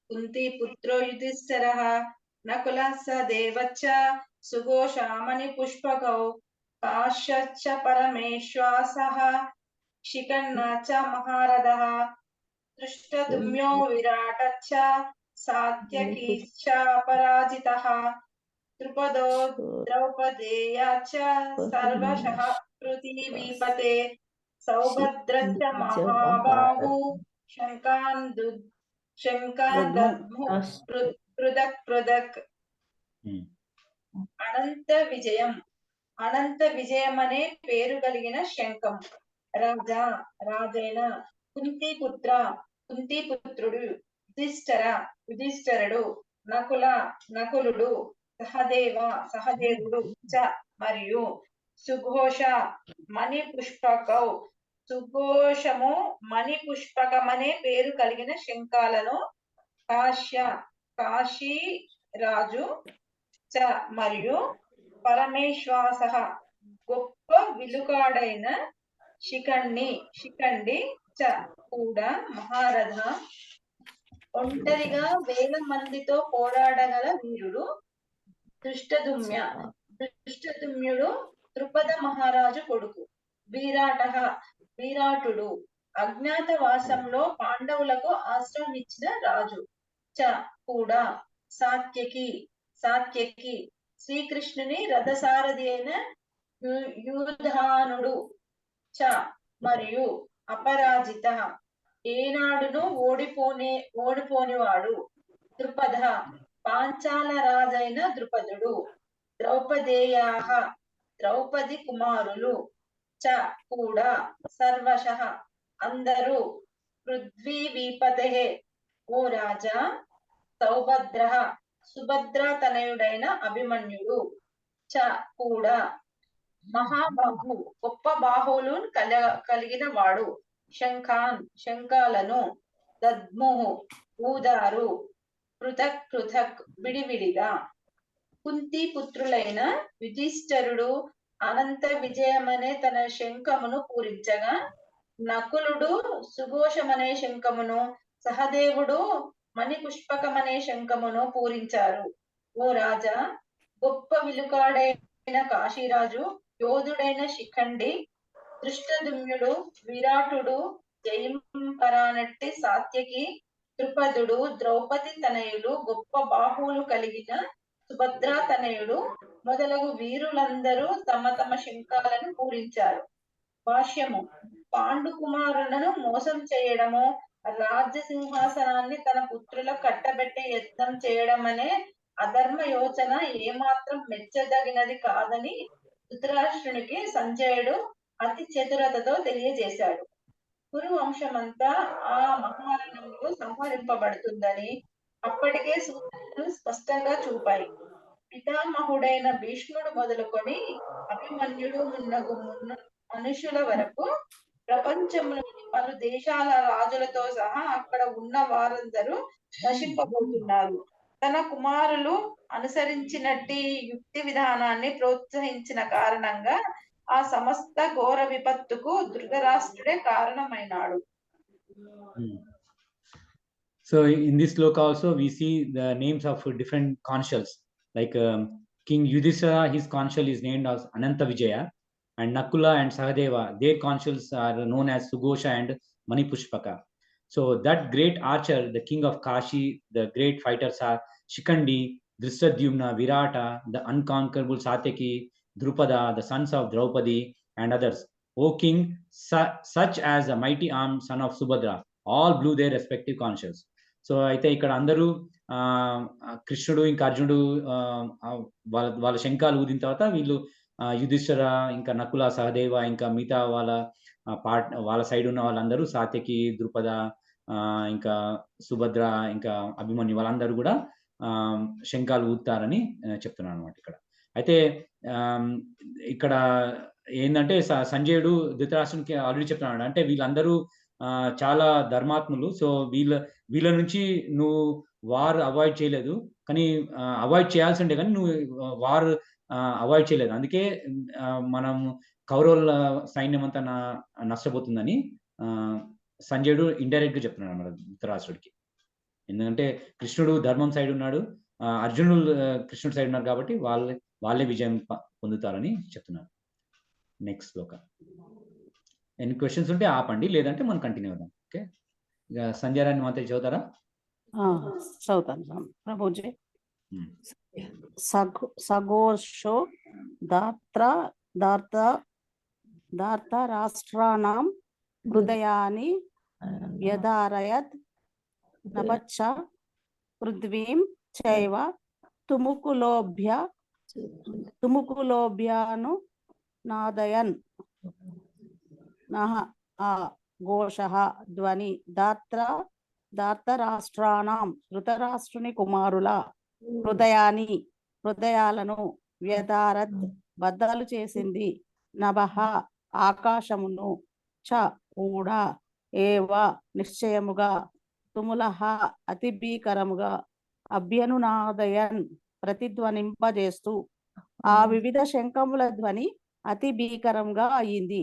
కుంతి పుత్రో యుధిష్ఠిరః నకులః స దేవచ్చ సుఘోషామణి పుష్పకౌ కాశ్యచ్చ పరమేశ్వాసః శిఖన్నా చ మహారథః దృష్టద్యుమ్నో విరాటచ్చ సాత్యకీశ్చ పరాజితః ద్రుపదో ద్రౌపదేయాచ్చ సర్వశః పృథివీపతే సౌభద్రచ్చ మహాబాహు శంఖాన్ దద్ము పృథక్. అనంత విజయం అనే పేరు కలిగిన శంఖం. రాజైన కుంతిపుత్రుడు యుధిష్ఠిరుడు, నకులుడు, సహదేవుడు చ మరియు సుఘోష మణి పుష్పకౌ సుఘోషము మణి పుష్పకమనే పేరు కలిగిన శంఖాలను కాశీ రాజు చ మరియు పరమేశ్వాస గొప్ప విలుకాడైన శిఖండి చ కూడా మహారథ ఒంటరిగా వేల మందితో పోరాడగల వీరుడు దృష్టదుమ్యుడు ద్రుపద మహారాజు కొడుకు విరాటుడు అజ్ఞాతవాసంలో పాండవులకు ఆశ్రయం ఇచ్చిన రాజు చ కూడా సాత్యకి శ్రీకృష్ణుని రథసారథి అయిన యూధానుడు చ మరియు అపరాజిత ఏనాడును ఓడిపోనివాడు ద్రుపద పాంచాల రాజైన ద్రుపదుడు ద్రౌపది కుమారులు చ కూడా సర్వశ అందరూ పృథ్వీపతే ఓ రాజా సుభద్ర తనయుడైన అభిమన్యుడు చ కూడా మహాబాహు గొప్ప బాహువులు కలిగిన వాడు శంఖాలను దద్ముహు ఊదారు పృథక్ విడివిడిగా కుంతి పుత్రులైన యుధిష్ఠరుడు అనంత విజయమనే తన శంఖమును పూరించగా నకులుడు సుఘోషమనే శంఖమును సహదేవుడు మణిపుష్పకమనే శంఖమును పూరించారు. ఓ రాజా, గొప్ప విలుకాడైన కాశీరాజు, యోధుడైన శిఖండి, దృష్టదుమ్యుడు, విరాటుడు, జయింపరానట్టి సాత్యకి, ద్రుపదుడు, ద్రౌపది తనయులు, గొప్ప బాహువులు కలిగిన సుభద్రా తనయుడు మొదలగు వీరులందరూ తమ తమ శంఖాలను పూరించారు. భాష్యము: పాండు కుమారులను మోసం చేయడము, రాజ్య సింహాసనాన్ని తన పుత్రులకు కట్టబెట్టే యత్నం చేయడం అనే అధర్మ యోచన ఏమాత్రం మెచ్చదగినది కాదని ధృతరాష్ట్రునికి సంజయుడు అతి చతురతతో తెలియజేశాడు. కురు వంశమంతా ఆ మహారణంలో సంహరింపబడుతుందని అప్పటికే సూచనలు స్పష్టంగా చూపాయి. పితామహుడైన భీష్ముడు మొదలుకొని అభిమన్యుడు మున్నగు మనుషుల వరకు ప్రపంచంలోని పలు దేశాల రాజులతో సహా అక్కడ ఉన్న వారందరూ నశింపబోతున్నారు. తన కుమారులు అనుసరించినట్టి యుక్తి విధానాన్ని ప్రోత్సహించిన కారణంగా ఆ సమస్త ఘోర విపత్తుకు ధృతరాష్ట్రుడే కారణమైనాడు. So in this sloka also we see the names of different consuls, like King Yudhishthira, his consul is named as Ananta Vijaya, and Nakula and Sahadeva, their consuls are known as Sughosha and Manipushpaka. So that great archer, the king of Kashi, the great fighters are Shikhandi, Dhristadyumna, Virata, the unconquerable Satyaki, Drupada, the sons of Draupadi, and others. O king, such as the mighty armed son of Subhadra, all blew their respective consuls. So అయితే ఇక్కడ అందరూ కృష్ణుడు ఇంకా అర్జునుడు వాళ్ళ శంఖాలు ఊదిన తర్వాత వీళ్ళు యుధిష్ఠిర, ఇంకా నకుల, సహదేవ, ఇంకా మిగతా వాళ్ళ సైడ్ ఉన్న వాళ్ళందరూ సాత్యకి, ద్రుపద, ఇంకా సుభద్ర, ఇంకా అభిమన్యు వాళ్ళందరూ కూడా శంఖాలు ఊదుతారని చెప్తున్నాను అనమాట ఇక్కడ. అయితే ఇక్కడ ఏంటంటే సంజయుడు ధృతరాష్ట్రునికి ఆల్రెడీ చెప్తున్నాడు, అంటే వీళ్ళందరూ చాలా ధర్మాత్ములు. సో వీళ్ళ నుంచి నువ్వు వార్ అవాయిడ్ చేయలేదు, కానీ అవాయిడ్ చేయాల్సి ఉండే, కానీ నువ్వు వార్ అవాయిడ్ చేయలేదు. అందుకే మనం కౌరవుల సైన్యం అంతా నష్టపోతుందని సంజయుడు ఇండైరెక్ట్ గా చెప్తున్నాడు అన్నమాట ధృతరాష్ట్రుడికి. ఎందుకంటే కృష్ణుడు ధర్మం సైడ్ ఉన్నాడు, అర్జునుడు కృష్ణుడి సైడ్ ఉన్నారు, కాబట్టి వాళ్ళే విజయం పొందుతారని చెప్తున్నారు. నెక్స్ట్ శ్లోక. ఎన్ని క్వశ్చన్స్ ఉంటే ఆపండి, లేదంటే మనం కంటిన్యూ అవుదాం. ఓకే, ఇక సంజయ్ రాని మాత్రం చదువుతారా? చదువుతాను ప్రభుజీ. సఘోషో దార్త రాష్ట్రాణం హృదయాని వ్యధారయత్ నపచ్చ పృథ్వీం చైవ తుముకులోభ్యాను నాదయన్ ఘోషః ధ్వని దార్తరాష్ట్రాణం ధృతరాష్ట్రుని కుమారుల హృదయాలను వ్యధారత్ బద్దలు చేసింది, నభః ఆకాశమును, చ కూడా, ఏవ నిశ్చయముగా, తుములహ అతి భీకరముగా, అభ్యనునాదయన్ ప్రతిధ్వనింపజేస్తూ, ఆ వివిధ శంఖముల ధ్వని అతి భీకరంగా అయింది.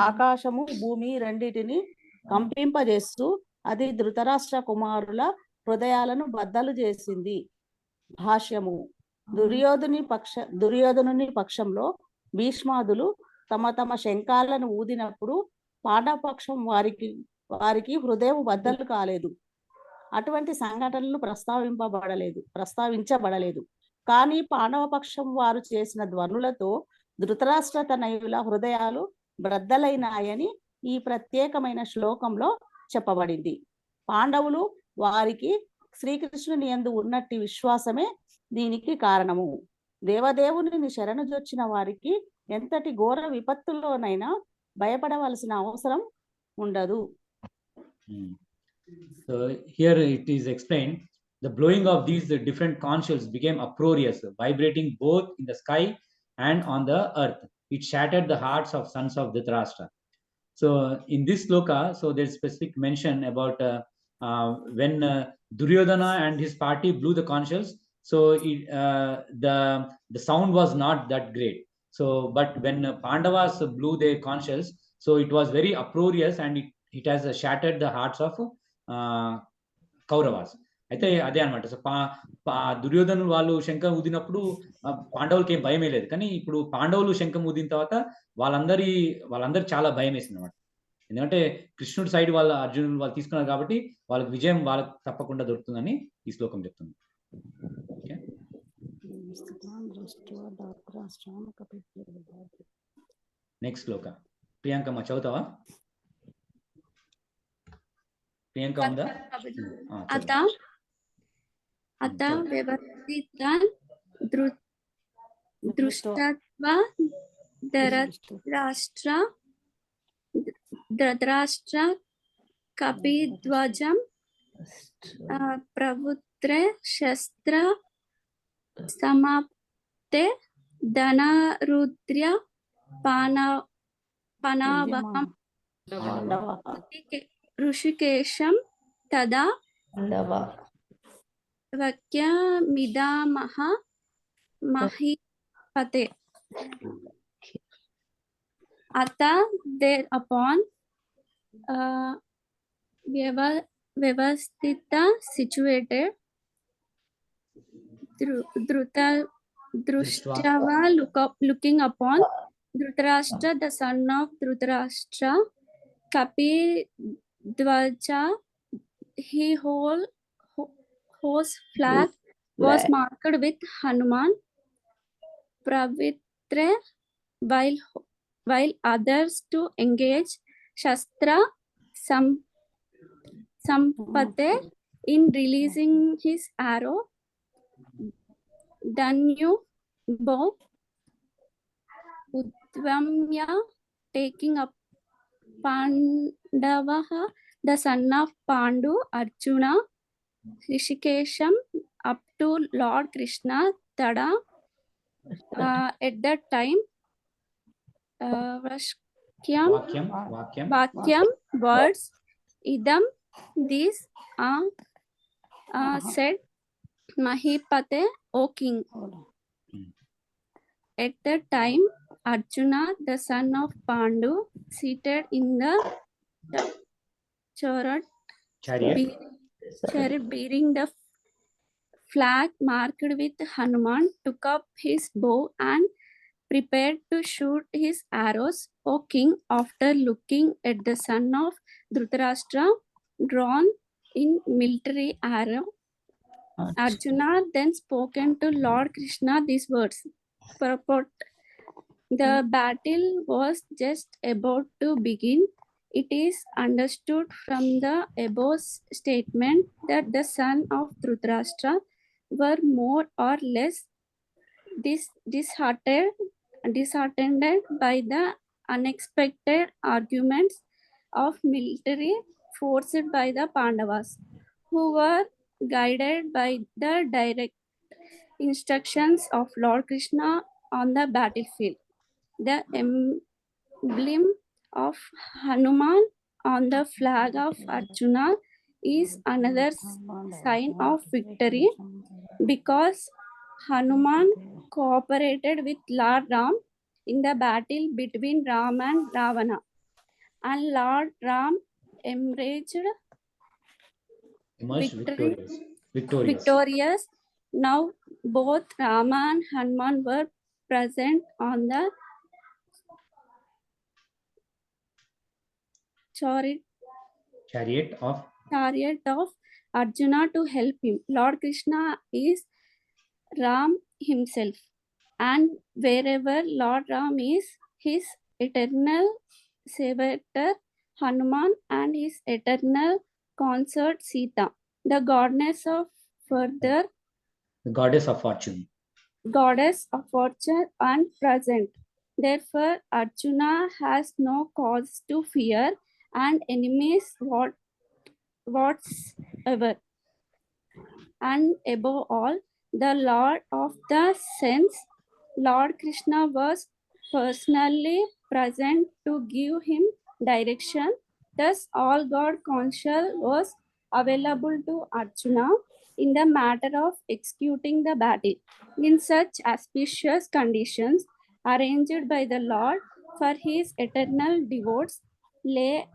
ఆకాశము భూమి రెండిటిని కంపింపజేస్తూ అది ధృతరాష్ట్ర కుమారుల హృదయాలను బద్దలు చేసింది. భాష్యము. దుర్యోధనుని పక్షంలో భీష్మాదులు తమ తమ శంఖాలను ఊదినప్పుడు పాండవపక్షం వారికి హృదయం బద్దలు కాలేదు. అటువంటి సంఘటనలు ప్రస్తావించబడలేదు. కానీ పాండవపక్షం వారు చేసిన ధ్వనులతో ధృతరాష్ట్ర తనయుల హృదయాలు బ్రద్దలైనాయని ఈ ప్రత్యేకమైన శ్లోకంలో చెప్పబడింది. పాండవులు వారికి శ్రీకృష్ణుని యందు ఉన్నట్టి విశ్వాసమే దీనికి కారణము. దేవదేవుని శరణుజొచ్చిన వారికి ఎంతటి ఘోర విపత్తుల్లోనైనా భయపడవలసిన అవసరం ఉండదు. So here it is explained, the blowing of these different conch shells became uproarious, vibrating both in the sky and on the earth. It shattered the hearts of sons of Dhritarashtra. So in this sloka, so there's specific mention about when Duryodhana and his party blew the conch shells. So the sound was not that great. So but when Pandavas blew their conch shells, so it was very uproarious and it has shattered the hearts of Kauravas. అయితే అదే అనమాట. సో దుర్యోధను వాళ్ళు శంఖం ఊదినప్పుడు పాండవులకి ఏం భయమే లేదు. కానీ ఇప్పుడు పాండవులు శంఖం ఊదిన తర్వాత వాళ్ళందరూ చాలా భయం వేసింది అనమాట. ఎందుకంటే కృష్ణుడి సైడ్ అర్జునుడు వాళ్ళు తీసుకున్నారు కాబట్టి వాళ్ళకి విజయం వాళ్ళకి తప్పకుండా దొరుకుతుందని ఈ శ్లోకం చెప్తుంది. నెక్స్ట్ శ్లోక. ప్రియాంకమ్మ చదువుతావా? ప్రియాంక ఉందా? అత వ్యవస్థితాన్ దృష్టత్వా ధృతరాష్ట్ర కపిధ్వజం ప్రవృత్రే శస్త్ర సమాప్తే ధనరుద్ర్య పనావహం ఋషికేశం తదా వాక్యమిదామహ మహీపతే. అత thereupon వ్యవస్థిత situated Dhrutava looking upon Dhritarashtra, the son of Dhritarashtra, Kapidwaja, his whole flag was marked with Hanuman, Pravitre, while others to engage Shastra Sampate in releasing his arrow, Danyu bow, Udvamya taking up Pandavaha, the son of Pandu, Arjuna, Rishikesham up to Lord Krishna, Tada. At that time, Vakyam words, Idam, these are said, Mahipate, O king. At that time, Arjuna, the son of Pandu, seated in the chariot bearing the flag marked with Hanuman, took up his bow and prepared to shoot his arrows. O king, after looking at the son of Dhritarashtra drawn in military arrow, Arjuna then spoken to Lord Krishna these words. Purport: the battle was just about to begin. It is understood from the above statement that the son of Dhritarashtra were more or less disheartened by the unexpected arguments of military forced by the Pandavas, who were guided by the direct instructions of Lord Krishna on the battlefield. The emblem of Hanuman on the flag of Arjuna is another sign of victory, because Hanuman cooperated with Lord Ram in the battle between Ram and Ravana, and Lord Ram emerged victorious. Now both Rama and Hanuman were present on the chariot of Arjuna to help him. Lord Krishna is Ram himself, and wherever Lord Ram is, his eternal servitor Hanuman and his eternal consort Sita, the goddess of fortune, and present. Therefore, Arjuna has no cause to fear and enemies whatsoever. And above all, the Lord of the sense, Lord Krishna, was personally present to give him direction. Thus, all God counsel was available to Arjuna in the matter of executing the battle. In such auspicious conditions, arranged by the Lord for his eternal devotees, lay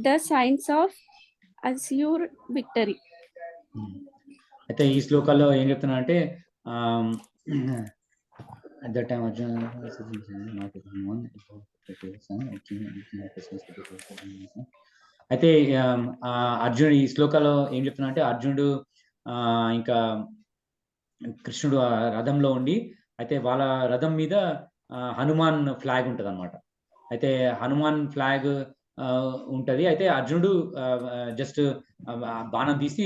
the signs of assured victory. అయితే ఈ శ్లోకాల్లో ఏం చెప్తున్నా అంటే at that time Arjuna అయితే అర్జునుడు ఈ శ్లోకాలో ఏం చెప్తున్నా అంటే అర్జునుడు ఇంకా కృష్ణుడు రథంలో ఉండి, అయితే వాళ్ళ రథం మీద హనుమాన్ ఫ్లాగ్ ఉంటది అనమాట. అయితే హనుమాన్ ఫ్లాగ్ ఉంటది. అయితే అర్జునుడు జస్ట్ బాణం తీసి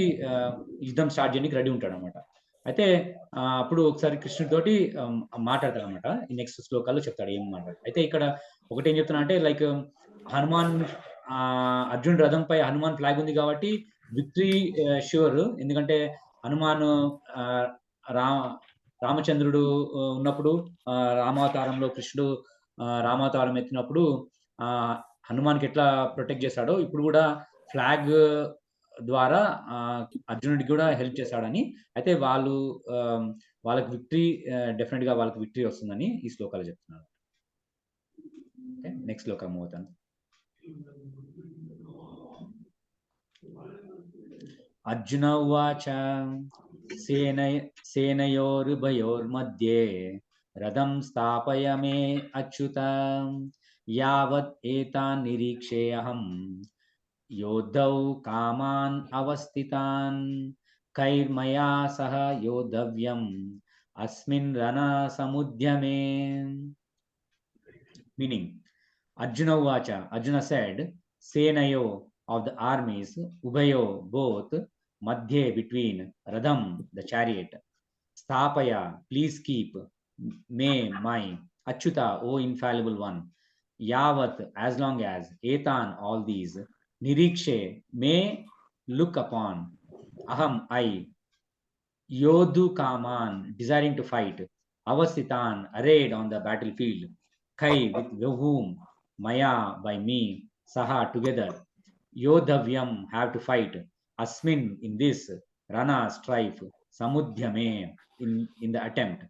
యుద్ధం స్టార్ట్ చేయడానికి రెడీ ఉంటాడు అనమాట. అయితే అప్పుడు ఒకసారి కృష్ణుడితోటి మాట్లాడతాడు అనమాట. ఈ నెక్స్ట్ శ్లోకాల్లో చెప్తాడు ఏం మాట్లాడు. అయితే ఇక్కడ ఒకటి ఏం చెప్తున్నా అంటే లైక్ హనుమాన్ అర్జునుడి రథంపై హనుమాన్ ఫ్లాగ్ ఉంది కాబట్టి విక్టరీ ష్యూర్. ఎందుకంటే హనుమాన్ రామచంద్రుడు ఉన్నప్పుడు రామావతారంలో కృష్ణుడు రామావతారం ఎత్తినప్పుడు హనుమాన్కి ఎట్లా ప్రొటెక్ట్ చేశాడో ఇప్పుడు కూడా ఫ్లాగ్ ద్వారా అర్జునుడికి కూడా హెల్ప్ చేశాడని, అయితే వాళ్ళకి విక్టరీ డెఫినెట్ గా వాళ్ళకి విక్టరీ వస్తుందని ఈ శ్లోకాలు చెప్తున్నారు. నెక్స్ట్ శ్లోకం అవుతాను. అర్జున ఉవాచ సేనయోరుభయోర్मध्ये రథం స్థాపయమే అచ్యుత యావత్ ఏతాన్ నిరీక్షేऽహం యోద్ధౌ కామాన్ అవస్థితాన్ కైర్మయా సహ యోద్ధవ్యం అస్మిన్ రణ సముద్యమే. Meaning, Arjuna Uvacha, Arjuna said, Senayo of the armies, Ubayo both, Madhye between, Radham the chariot, Sthapaya please keep, Me my, Achyuta O infallible one, Yavat as long as, Etan all these, Nirikshe may look upon, Aham I, Yodhu Kaman desiring to fight, Avasitan arrayed on the battlefield, Kai with whom, Maya by me, Saha together, Yodhavyam have to fight, Asmin in this, Rana strife, Samudhyame in the attempt.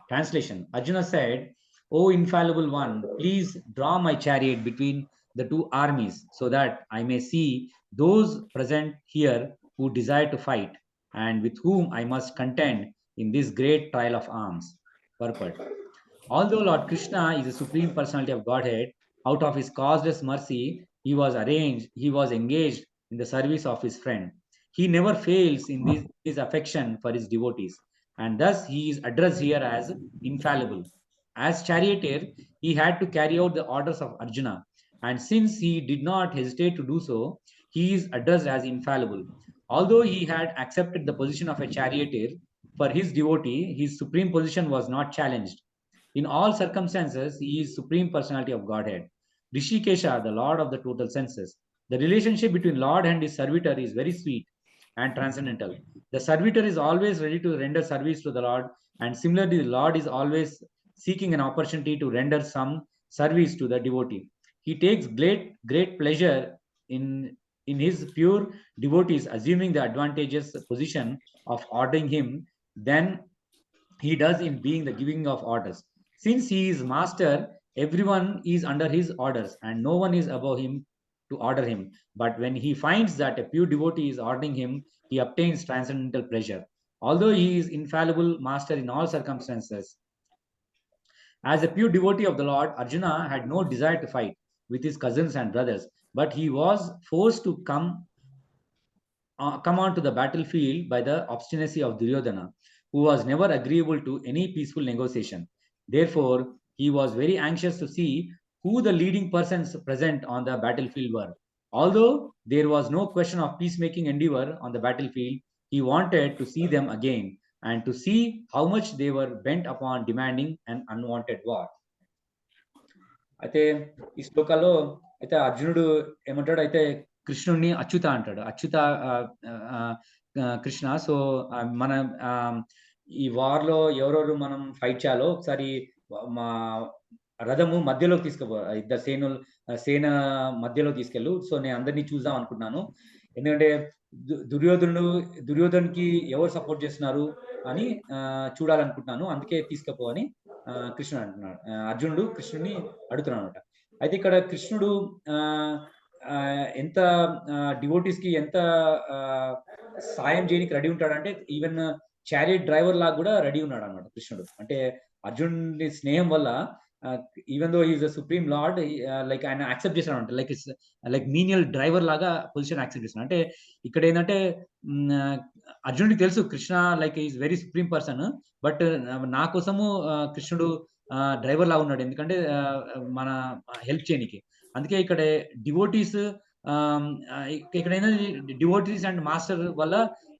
Translation: Arjuna said, O infallible one, please draw my chariot between the two armies so that I may see those present here who desire to fight and with whom I must contend in this great trial of arms. Purport: although Lord Krishna is the Supreme Personality of Godhead, out of his causeless mercy, he was engaged in the service of his friend. He never fails in his affection for his devotees, and thus he is addressed here as infallible. As charioteer, he had to carry out the orders of Arjuna, and since he did not hesitate to do so, he is addressed as infallible. Although he had accepted the position of a charioteer for his devotee, his supreme position was not challenged. In all circumstances, he is Supreme Personality of Godhead. Rishikesha, the Lord of the total senses. The relationship between Lord and his servitor is very sweet and transcendental. The servitor is always ready to render service to the Lord, and similarly, the Lord is always seeking an opportunity to render some service to the devotee. He takes great pleasure in his pure devotees, assuming the advantageous position of ordering him than he does in being the giving of orders. Since he is master, everyone is under his orders, and no one is above him to order him. But when he finds that a pure devotee is ordering him, he obtains transcendental pleasure. Although he is infallible master in all circumstances, as a pure devotee of the Lord, Arjuna had no desire to fight with his cousins and brothers, but he was forced to come onto the battlefield by the obstinacy of Duryodhana, who was never agreeable to any peaceful negotiation. Therefore, he was very anxious to see who the leading persons present on the battlefield were. Although there was no question of peacemaking endeavor on the battlefield, he wanted to see them again and to see how much they were bent upon demanding an unwanted war. అయితే ఈ శ్లోకాల్లో అయితే అర్జునుడు ఏమంటాడు అయితే కృష్ణుడిని అచ్యుత అంటాడు. అచ్యుత కృష్ణ. సో మన ఈ వార్ లో ఎవరెవరు మనం ఫైట్ చేయాలో ఒకసారి మా రథము మధ్యలోకి తీసుకుపో, ఇద్దరు సేన మధ్యలో తీసుకెళ్ళు. సో నేను అందరినీ చూద్దాం అనుకుంటున్నాను, ఎందుకంటే దుర్యోధనుకి ఎవరు సపోర్ట్ చేస్తున్నారు అని చూడాలనుకుంటున్నాను, అందుకే తీసుకుపో అని కృష్ణుడు అంటున్నాడు. అర్జునుడు కృష్ణుడిని అడుగుతున్నాడు అనమాట. అయితే ఇక్కడ కృష్ణుడు ఎంత డివోటీస్ కి ఎంత సాయం చేయడానికి రెడీ ఉంటాడంటే ఈవెన్ చారియట్ డ్రైవర్ లాగా కూడా రెడీ ఉన్నాడు అనమాట కృష్ణుడు. అంటే అర్జునుడి స్నేహం వల్ల even though is the supreme lord, like ఆయన యాక్సెప్ట్ చేశాడు అంటే లైక్ మీనియల్ డ్రైవర్ లాగా పొజిషన్ యాక్సెప్ట్ చేశాడు. అంటే ఇక్కడ ఏంటంటే అర్జునుడికి తెలుసు Krishna like is very supreme person, but నా కోసము కృష్ణుడు డ్రైవర్ లాగా ఉన్నాడు, ఎందుకంటే మన హెల్ప్ చేయడానికి. అందుకే ఇక్కడ డివోటీస్ ఇక్కడ ఏంటంటే డివోటీస్ అండ్ మాస్టర్ వల్ల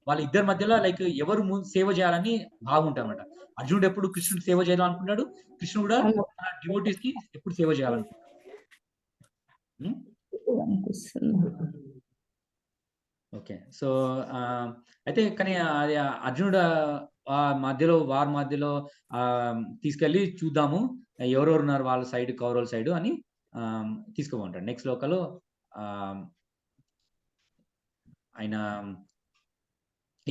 వాళ్ళ ఇద్దరి మధ్యలో లైక్ ఎవరు సేవ చేయాలని బాగుంటారన్నమాట. అర్జునుడు ఎప్పుడు కృష్ణుడు సేవ చేయాలనుకుంటాడు, కృష్ణుడు కూడా డివోటీస్ కి ఎప్పుడు సేవ చేయాలనుకుంటాడు. ఓకే. సో అయితే కానీ అది అర్జునుడు మధ్యలో వార్ మధ్యలో తీసుకెళ్ళి చూద్దాము ఎవరెవరు ఉన్నారు వాళ్ళ సైడ్, కౌరవుల సైడ్ అని తీసుకోమంటాడు. నెక్స్ట్ లోకలో ఆయన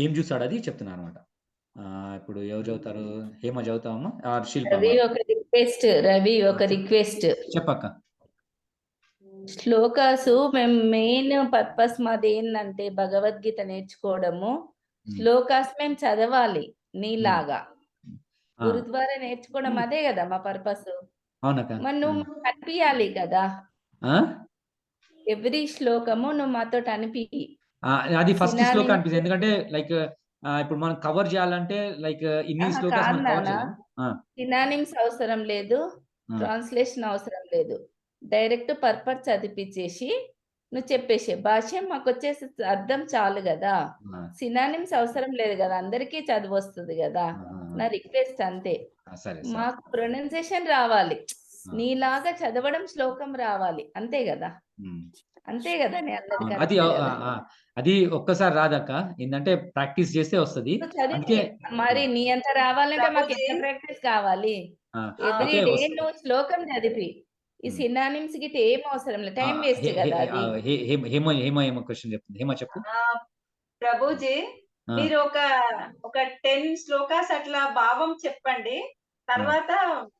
ఏం చూస్తాడు అది చెప్తున్నారు అనమాట. ఇప్పుడు ఎవరు చదువుతారు? హేమ చదువుతామా? శిల్ప? రవి ఒక రిక్వెస్ట్ చెప్పక్క. శ్లోకాసు మేము మెయిన్ పర్పస్ మాది ఏంటంటే భగవద్గీత నేర్చుకోవడము. శ్లోకాస్ మేము చదవాలి నీలాగా, గురుద్వారా నేర్చుకోవడం అదే కదా మా పర్పస్. మరి నువ్వు కనిపించాలి కదా, ఎవ్రీ శ్లోకము నువ్వు మాతో అనిపి. అది ఫస్ట్ శ్లోకం అనిపిస్తుంది, ఎందుకంటే లైక్ ఇప్పుడు మనం కవర్ చేయాలంటే లైక్ ఇన్ని సినానిమ్స్ అవసరం లేదు, ట్రాన్స్లేషన్ అవసరం లేదు, డైరెక్ట్ పర్పస్ చదివించేసి నువ్వు చెప్పేసే భాష్యం మాకు వచ్చేసి అర్థం చాలు కదా, సినానిమ్స్ అవసరం లేదు కదా, అందరికీ చదువు వస్తుంది కదా. నా రిక్వెస్ట్ అంతే, మాకు ప్రొనౌన్సియేషన్ రావాలి, నీలాగా చదవడం శ్లోకం రావాలి, అంతే కదా, అంతే కదా. అది అది ఒక్కసారి రాదక్క, ఏంటంటే ప్రాక్టీస్ చేస్తే వస్తుంది. మరి నీ అంత రావాలంటే మాకు ఎంత ప్రాక్టీస్ కావాలి? ఎవ్రీ డే నువ్వు శ్లోకం చదివి ఈ సినానిమ్స్ కి ఏం అవసరం లేదు, టైం వేస్ట్ కదా. హేమ క్వశ్చన్ చెప్తుంది. హేమ చెప్పు. ప్రభుజీ మీరు ఒక 10 శ్లోకాస్ అట్లా భావం చెప్పండి, తర్వాత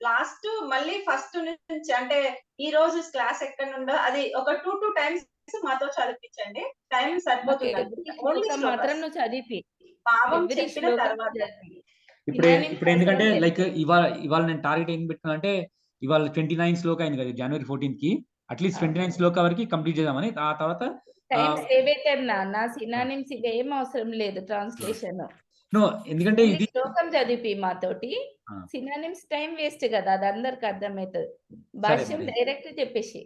లాస్ట్ మళ్ళీ ఫస్ట్ నుంచి అంటే ఈ రోజు క్లాస్ ఎక్కడ నుండో అది ఒక 2 times మాతో చదివించండి, టైం సరిపోతుంది. మాత్రం నువ్వు చదివి భావం చెప్పిన తర్వాత ఇప్పుడు ఎందుకంటే లైక్ ఇవాళ నేను టార్గెట్ ఏం పెట్టుకున్నా అంటే ఇవాళ 29 శ్లోక అయింది కదా January 14th కి, అట్లీస్ట్ 29 శ్లోక వరకు కంప్లీట్ చేద్దామని. ఆ తర్వాత టైం సేవ్ అవుతుంది నా సినానిమ్స్ ఇక ఏం అవసరం లేదు ట్రాన్స్లేషన్. నో, ఎందుకంటే ఇది శ్లోకం చదివి మాతోటి సినానిమ్స్ టైం వేస్ట్ కదా, అది అందరికి అర్థమవుతుంది. భాష్యం డైరెక్ట్ చెప్పేసి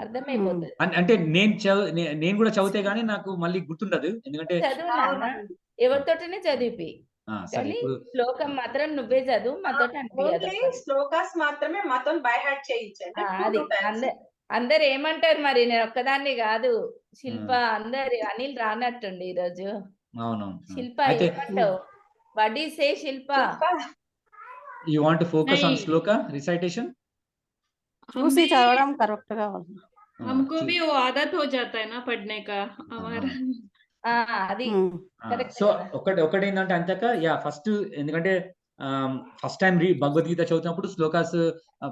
అర్థమైపోతుంది. అంటే నేను కూడా చదివితే గానీ నాకు మళ్ళీ గుర్తుండదు, ఎందుకంటే చదువు ఎవరితోటనే చదివి, శ్లోకం మాత్రం నువ్వే చదువు మాతో. శ్లోకాస్ మాత్రమే మాతో బై హార్ట్ చేయించండి. అది అందరు ఏమంటారు మరి, నేను ఒక్కదాన్ని కాదు, శిల్ప అందరు, అనిల్ రానట్టుండి ఈ రోజు. శిల్ప ఏమంటావు? What do you say Shilpa? You want to focus on Sloka recitation? చూసి చదవడం కరెక్ట్ గా ఉంది. हमको भी वो आदत हो जाता है ना पढ़ने का हमारा। అది సో ఒకటి ఏంటంటే అంతాక ఫస్ట్ ఎందుకంటే ఫస్ట్ టైం భగవద్గీత చదువుతున్నప్పుడు శ్లోకాస్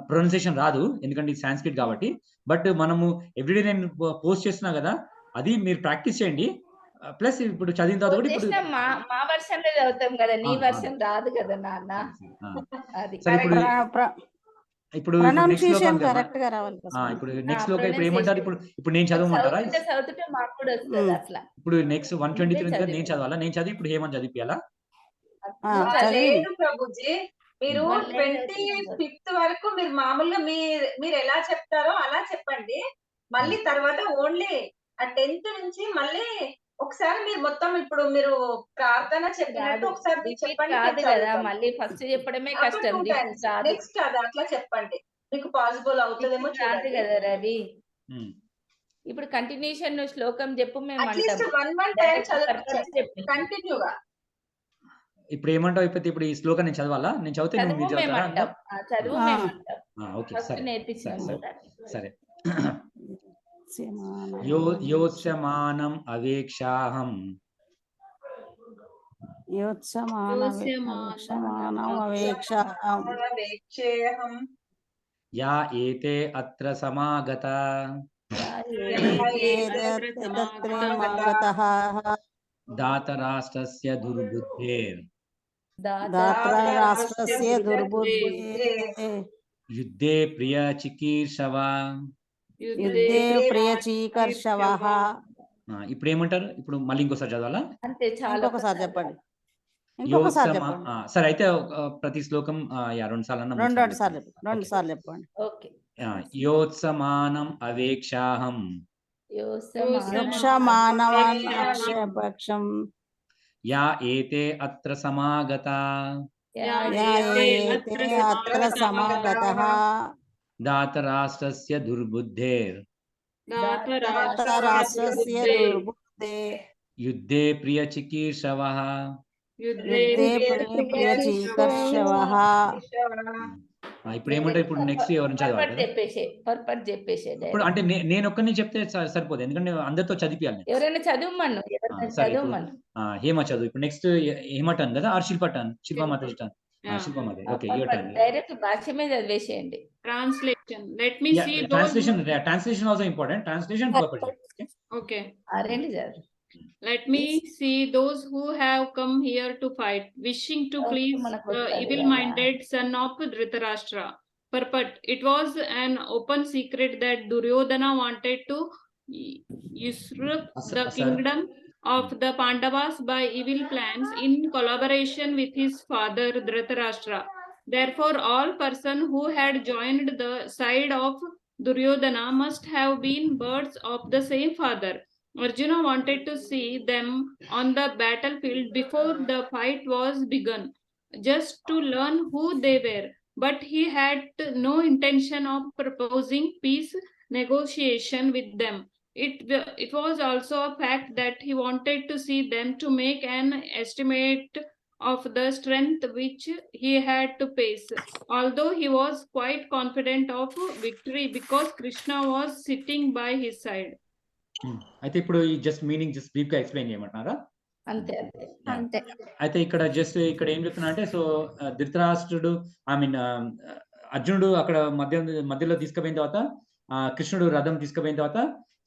ప్రొనౌన్సియేషన్ రాదు, ఎందుకంటే ఇది సాంస్క్రిట్ కాబట్టి. బట్ మనము ఎవ్రీడే నేను పోస్ట్ చేస్తున్నా కదా, అది మీరు ప్రాక్టీస్ చేయండి. ప్లస్ ఇప్పుడు చదివిన తర్వాత కూడా ఇప్పుడు మా వర్షన్ లో చదువుతాం కదా, నీ వర్షన్ రాదు కదా నాన్న. అది సరే ఇప్పుడు నెక్స్ట్ శ్లోకం కరెక్ట్ గా రావాలి. ఇప్పుడు నెక్స్ట్ శ్లోకం ఇప్పుడు ఏమంటారు? ఇప్పుడు నేను చదవమంటారా? చదువుతుంటే మాకు కూడా వస్తుంది అట్లా. ఇప్పుడు నెక్స్ట్ 123 నేను చదవాలా? నేను చదివి ఇప్పుడు హేమంత్ చదివియాలా? లేదు ప్రభుజీ, మీరు 25th వరకు మీరు మామూలుగా మీరు ఎలా చెప్తారో అలా చెప్పండి. మళ్ళీ తర్వాత ఓన్లీ ఆ 10th నుంచి మళ్ళీ ఒకసారి మీరు మొత్తం ఇప్పుడు మీరు ప్రార్థన చెప్పినట్టు ఒకసారి చెప్పండి కదా. మళ్ళీ ఫస్ట్ చెప్పడమే కష్టం. నెక్స్ట్ అది అట్లా చెప్పండి, మీకు పాసిబుల్ అవుతుందేమో చూడండి కదా రవి. ఇప్పుడు కంటిన్యూషన్ శ్లోకం చెప్పు, మేము కంటిన్యూగా. ఇప్పుడు ఏమంటావు? అయిపోతే ఇప్పుడు ఈ శ్లోకం నేను చదవాలా? నేను చదివితే మీరు చదువుతారా? చదువు ఓకే, సరే సరే. యోత్స్యమానం అవేక్షాహం యా ఏతే అత్ర సమాగతా దాతరాష్ట్రస్య దుర్బుద్ధేర్ యుద్ధే ప్రియ చికీర్షవా. ఇప్పుడు ఏమంటారు? ఇప్పుడు మళ్ళీ ఇంకోసారి చదవాలా? అంతే, చాలా. ఒకసారి చెప్పండి. సరే అయితే ప్రతి శ్లోకం 2 సార్లు చెప్పండి. యోత్సమానం అవేక్షాహం యా ఏతే అత్ర సమాగతా దాతరాష్ట్రస్య దుర్బుద్ధేర్ యుద్ధే ప్రియ చికీర్షవః. ఇప్పుడు ఏమంటారు? ఇప్పుడు నెక్స్ట్ ఎవరిని చదవాలి? ఇప్పుడు అంటే నేను ఒక్కరిని చెప్తే సరిపోదు, ఎందుకంటే అందరితో చదివియాలి. ఎవరైనా చదువుమను. హేమ చదువు. ఇప్పుడు నెక్స్ట్ హేమటన్ కదా, ఆర్ శిల్పటన్? శిల్పమాత శిల్పమాత. ఓకే, డైరెక్ట్ భాష మీద చదివేసేయండి. Translation. Let me see. Translation also important. Translation purpose. Okay. Let me see those who have come here to fight, wishing to please the evil-minded son of Dhritarashtra. Purport: it was an open secret that Duryodhana wanted to usurp the kingdom of the Pandavas by evil plans in collaboration with his father Dhritarashtra. Therefore, all persons who had joined the side of Duryodhana must have been birds of the same father. Arjuna wanted to see them on the battlefield before the fight was begun, just to learn who they were. But he had no intention of proposing peace negotiation with them. It was also a fact that he wanted to see them to make an estimate of the strength which he had to face, although he was quite confident of victory because Krishna was sitting by his side. అయితే ఇప్పుడు ఈ జస్ట్ మీనింగ్ జస్ట్ బ్రీఫ్ గా ఎక్స్ప్లెయిన్ చేయమంటున్నారా? అంతే. అయితే ఇక్కడ ఏం చెప్తున్నా అంటే, సో ధృతరాష్ట్రుడు అర్జునుడు అక్కడ మధ్యలో తీసుకుపోయిన తర్వాత, కృష్ణుడు రథం తీసుకుపోయిన తర్వాత,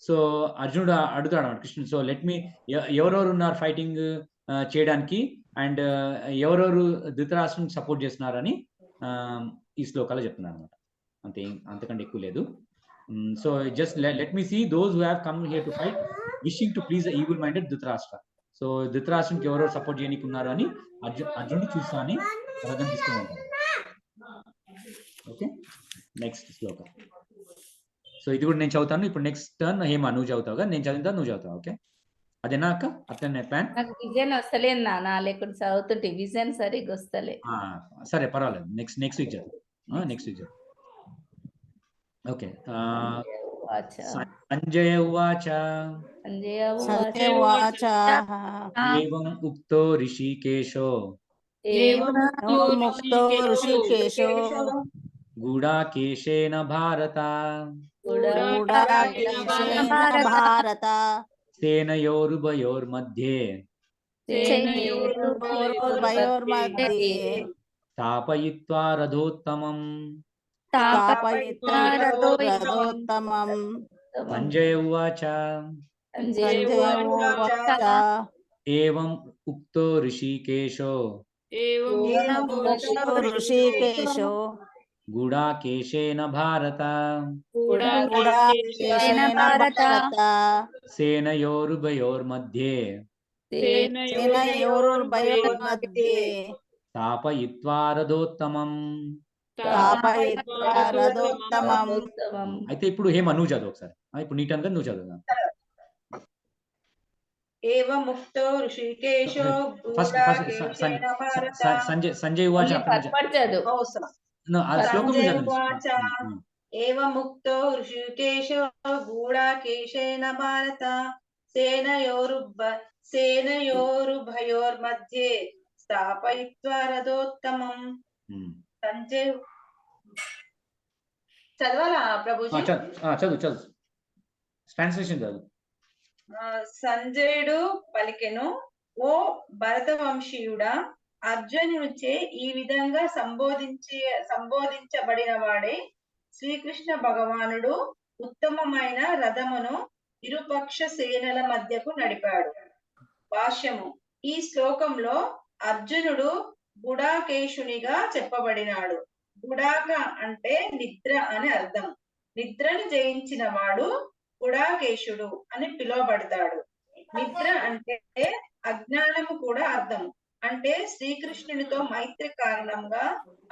సో అర్జునుడు అడుగుతాడు అన్నమాట కృష్ణుడు, సో లెట్ మీ ఎవరెవరు ఉన్నారు ఫైటింగ్ చేయడానికి, అండ్ ఎవరెవరు ధృతరాష్ట్రుని సపోర్ట్ చేస్తున్నారని ఈ శ్లోకాలు చెప్తున్నారు అనమాట. అంతకంటే ఎక్కువ లేదు. So just let me see those who have come here to fight, wishing to please the evil-minded Dhritarashtra. So Dhritarashtraకి ఎవరో సపోర్ట్ చేయడానికి ఉన్నారు అని అర్జునుడు చూస్తా అని రథం తీసుకుని ఉంటారు. ఓకే, నెక్స్ట్ శ్లోకం. సో ఇది కూడా నేను చదువుతాను. ఇప్పుడు నెక్స్ట్ టర్న్ హేమ నువ్వు చదువుతావుగా, నేను చదివితే నువ్వు చదువుతావు. ఓకే, అదేనా అక్క? అట్లనే ప్లాన్. నాకు విజన్ వస్తలేదు నాన్న, లేకుంటే చదువుతుంటే విజన్ సరిగ్గా వస్తలే. సరే పర్వాలేదు, నెక్స్ట్ వీక్ చదువు. నెక్స్ట్ వీక్ చదువు. ఓకే. సంజయ ఉవాచ ఏవం ఉక్తో ఋషికేశో గూఢాకేశేన భారత గూఢాకేశేన భారత సేనయోరుభయోర్मध्ये సేనయోరుభయోర్मध्ये స్థాపయిత్వా రథోత్తమం. స్థాపయిత్వా రథోత్తమం. సంజయ ఉవాచ సంజయ ఉవాచ ఏవం ఉక్తో ఋషికేశో ఋషికేశో గూఢాకేశేన భారత గూఢాకేశేన భారత సేనయోరుభయోర్मध्ये సేనయోరుభయోర్मध्ये స్థాపయిత్వా రథోత్తమం. స్థాపయిత్వా రథోత్తమం. అయితే ఇప్పుడు నువ్వు చదువు ఒకసారి. ఇప్పుడు నీ టర్న్ నువ్వు చదువు. ఏవముక్తో ఋషికేశో గూఢాకేశేన భారత సంజయ్ ఉవాచ సంజయ ఉవాచ ఏవముక్తో ఋషికేశో గూఢాకేశేన భారత సేనయోరుభయోర్मध्ये స్థాపయిత్వా రథోత్తమం. సంజయ్ చదవాలా ప్రభుజీ? చదువు ట్రాన్స్లేషన్ చదువు. సంజయుడు పలికెను, ఓ భరతవంశీయుడా, అర్జునుడిచే ఈ విధంగా సంబోధించబడిన వాడే శ్రీకృష్ణ భగవానుడు ఉత్తమమైన రథమును ఇరుపక్ష సేనల మధ్యకు నడిపాడు. భాష్యము: ఈ శ్లోకంలో అర్జునుడు గుడాకేశునిగా చెప్పబడినాడు. గుడాక అంటే నిద్ర అని అర్థం. నిద్రను జయించిన వాడు గుడాకేశుడు అని పిలువబడతాడు. నిద్ర అంటే అజ్ఞానము కూడా అర్థం. అంటే శ్రీకృష్ణునితో మైత్రి కారణంగా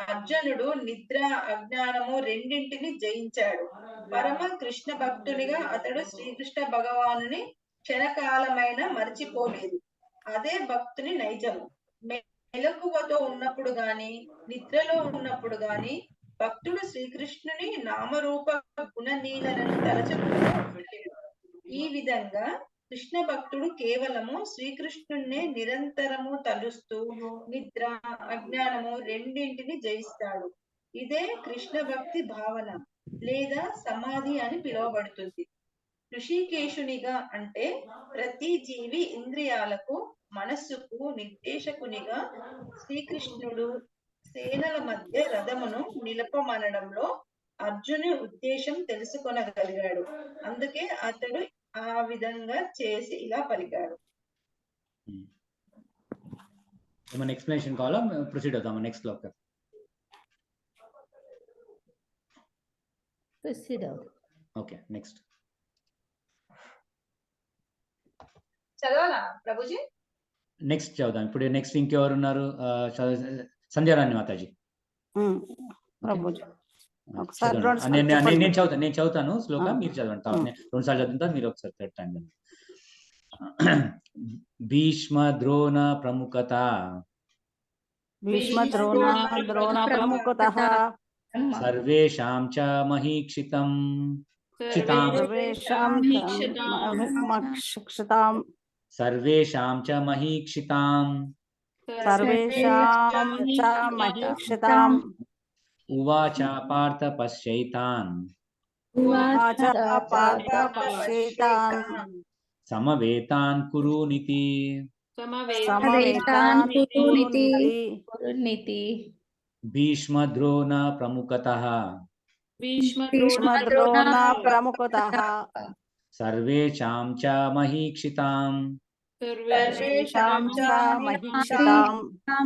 అర్జునుడు నిద్ర అజ్ఞానము రెండింటిని జయించాడు. పరమ కృష్ణ భక్తునిగా అతడు శ్రీకృష్ణ భగవానుని క్షణకాలమైన మర్చిపోలేదు. అదే భక్తుని నైజము. మెలకువతో ఉన్నప్పుడు గాని నిద్రలో ఉన్నప్పుడు గాని భక్తుడు శ్రీకృష్ణుని నామరూప గుణనీలను తలచుకుంటూ ఉండలేడు. ఈ విధంగా కృష్ణ భక్తుడు కేవలము శ్రీకృష్ణున్నే నిరంతరము తలుస్తూ నిద్ర అజ్ఞానము రెండింటిని జయిస్తాడు. ఇదే కృష్ణ భక్తి భావన లేదా సమాధి అని పిలువబడుతుంది. ఋషికేశునిగా అంటే ప్రతి జీవి ఇంద్రియాలకు మనస్సుకు నిర్దేశకునిగా శ్రీకృష్ణుడు సేనల మధ్య రథమును నిలపమనడంలో అర్జునుని ఉద్దేశం తెలుసుకొనగలిగాడు. అందుకే అతడు ఆ విధంగా చేసి ఇలా పలికాడు. ఏమైనా ఎక్స్ప్లెనేషన్ కావాలా? ప్రొసీడ్ అవుతామా నెక్స్ట్ శ్లోక? ఓకే, నెక్స్ట్ చదవాలా ప్రభుజీ? నెక్స్ట్ చదువుదాం. ఇప్పుడు నెక్స్ట్ ఇంకెవరు ఉన్నారు? సంధ్య రాణి మాతాజీ. నేను చదువుతాను శ్లోక, మీరు చదవండి. 2 సార్లు చదువుతాను, మీరు ఒకసారి థర్డ్ టైం. భీష్మ ద్రోణ ప్రముఖత సర్వేషాం చ మహీక్షితం సర్వేషాం చ మహీక్షితాం ఉవాచ పార్థ పశ్యైతాన్ సమవేతాన్ కురునితి. భీష్మ ద్రోణ ప్రముఖతః సర్వేషాం చ మహీక్షితాం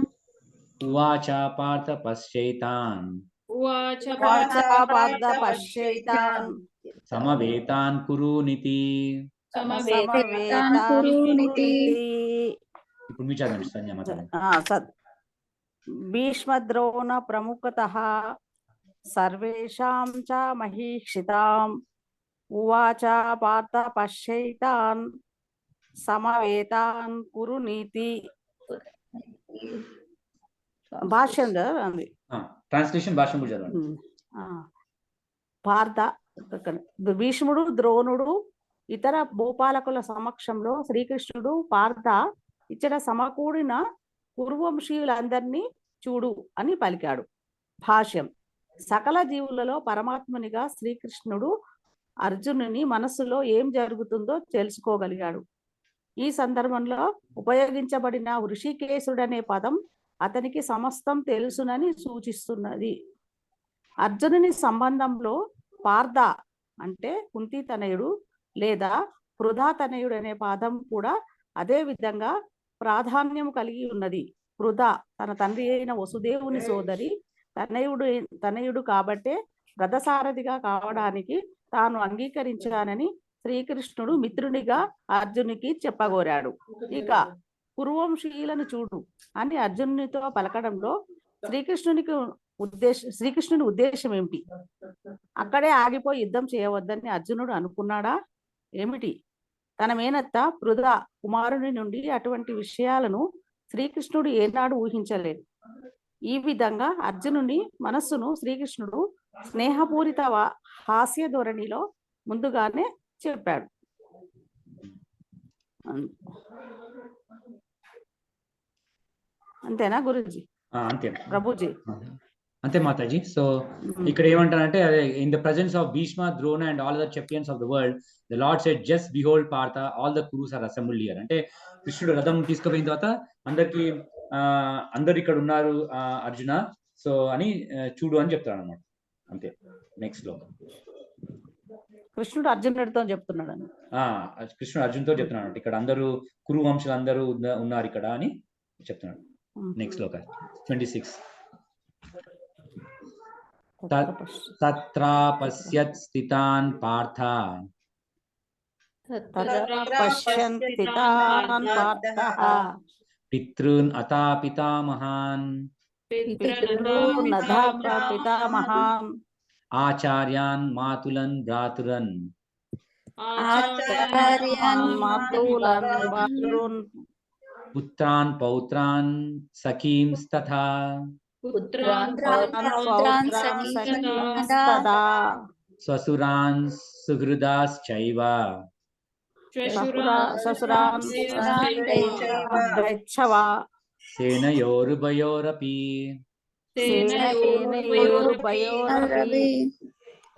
ఉవాచ పార్థ పశ్యైతాన్ సమవేతాన్ కురునితి. ఇప్పుడు మీ చదవండి సంజయ్ మాతాజీ. భీష్మద్రోణ ప్రముఖతః సర్వేషాం చ మహీక్షితాం ఉవాచ పార్థ పశ్యైతాన్ సమవేతాన్ కురునీతి. భాష్యం అంది. ట్రాన్స్లేషన్ భాష్యం కూడా చదవండి. పార్థ భీష్ముడు ద్రోణుడు ఇతర భూపాలకుల సమక్షంలో శ్రీకృష్ణుడు పార్థ ఇచ్చట సమకూడిన కురువంశీయులందరినీ చూడు అని పలికాడు. భాష్యం: సకల జీవులలో పరమాత్మునిగా శ్రీకృష్ణుడు అర్జునుని మనస్సులో ఏం జరుగుతుందో తెలుసుకోగలిగాడు. ఈ సందర్భంలో ఉపయోగించబడిన ఋషికేశుడనే పదం అతనికి సమస్తం తెలుసునని సూచిస్తున్నది. అర్జునుని సంబంధంలో పార్థ అంటే కుంతి తనయుడు లేదా పృథా తనయుడు అనే పదం కూడా అదే విధంగా ప్రాధాన్యం కలిగి ఉన్నది. పృథ తన తండ్రి అయిన వసుదేవుని సోదరి తనయుడు కాబట్టే రథసారథిగా కావడానికి తాను అంగీకరించానని శ్రీకృష్ణుడు మిత్రునిగా అర్జునికి చెప్పగోరాడు. ఇక కురువంశీయులను చూడు అని అర్జునునితో పలకడంలో శ్రీకృష్ణుని ఉద్దేశం ఏమిటి? అక్కడే ఆగిపోయి యుద్ధం చేయవద్దని అర్జునుడు అనుకున్నాడా ఏమిటి? తన మేనత్త పృథ కుమారుని నుండి అటువంటి విషయాలను శ్రీకృష్ణుడు ఏనాడు ఊహించలేదు. ఈ విధంగా అర్జునుని మనస్సును శ్రీకృష్ణుడు స్నేహపూరిత హాస్య ధోరణిలో ముందుగానే చెప్పాడు. అంతేనా గురుజీ? అంతే ప్రభుజీ. అంతే మాతాజీ. సో ఇక్కడ ఏమంటారంటే in the presence of Bhishma, Drona and all other champions of the world the lord said just behold Partha all the Kurus are assembled here. అంటే కృష్ణుడు రథం తీసుకుపోయిన తర్వాత అందరు ఇక్కడ ఉన్నారు అర్జున, సో అని చూడు అని చెప్తాడు అనమాట. అంతే. నెక్స్ట్ లో కృష్ణుడు అర్జునుడితో చెప్తున్నాడు. కృష్ణుడు అర్జున్తో చెప్తున్నాడు ఇక్కడ అందరూ కురు వంశులు అందరూ ఉన్నారు ఇక్కడ అని చెప్తున్నాడు. నెక్స్ట్ లో 26 తత్రా పశ్యత్ స్థితాన్ పార్థ పితॄన్ అతా పితామహాన్ ఆచార్యాన్ మాతులన్ భ్రాతురన్ పుత్రాన్ పౌత్రాన్ సఖీంస్తథా స్వసురాన్ సుహృదాశ్చైవ సేనయోరుభయోరపి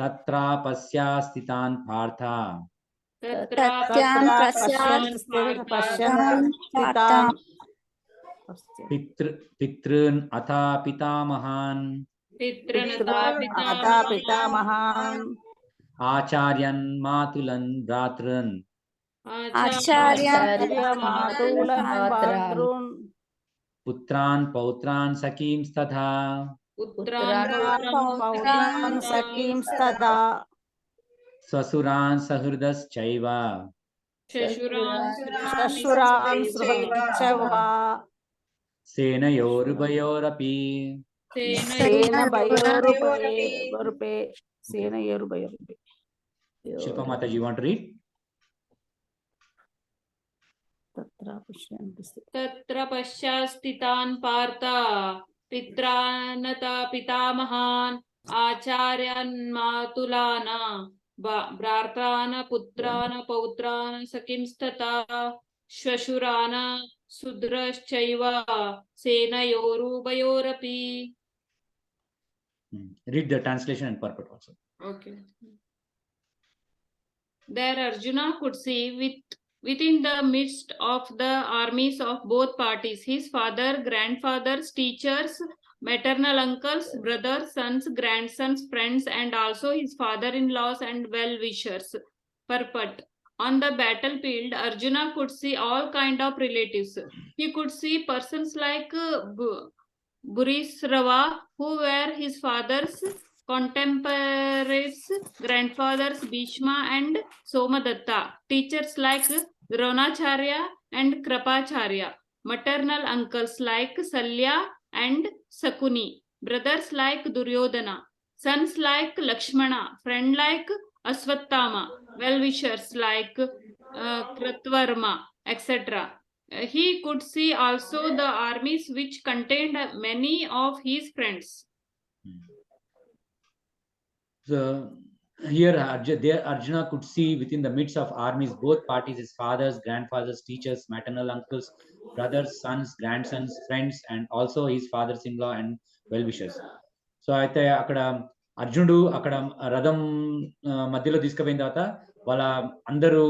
తత్రా పశ్యా స్థితాన్ Partha పితॄన్ అథా పితామహాన్ ఆచార్యన్ మాతులన్ భ్రాతృన్ పుత్రాన్ పౌత్రాన్ సఖీంస్తథా స్వసురాన్ సహృదశ్చైవ సేనయోరుభయోరపి Shilpa Mataji, you want to read? Tatra pasyastitan partha pitranata pitamahan acharyan matulana bhartana putrana pautrana sakimstata shvashurana sudraschaiva senayorubayorapi. Read the translation and purport also. Okay. There Arjuna could see within the midst of the armies of both parties his father, grandfathers, teachers, maternal uncles, brothers, sons, grandsons, friends, and also his father-in-laws and well-wishers. Purport. On the battlefield, Arjuna could see all kind of relatives. He could see persons like Burisrava, who were his father's contemporaries, grandfathers Bhishma and Somadatta, teachers like Dronacharya and Kripacharya, maternal uncles like Salya and Sakuni, brothers like Duryodhana, sons like Lakshmana, friend like Aswathama, well-wishers like Kratvarma, etc. He could see also the armies which contained many of his friends. So here Arjuna could see within the midst of armies both parties, his fathers, grandfathers, teachers, maternal uncles, brothers, sons, grandsons, friends, and also his fathers-in-law and well-wishers. So అయితే అక్కడ అర్జునుడు అక్కడ రథం మధ్యలో తీసుకుపోయిన తర్వాత వాళ్ళ అందరూ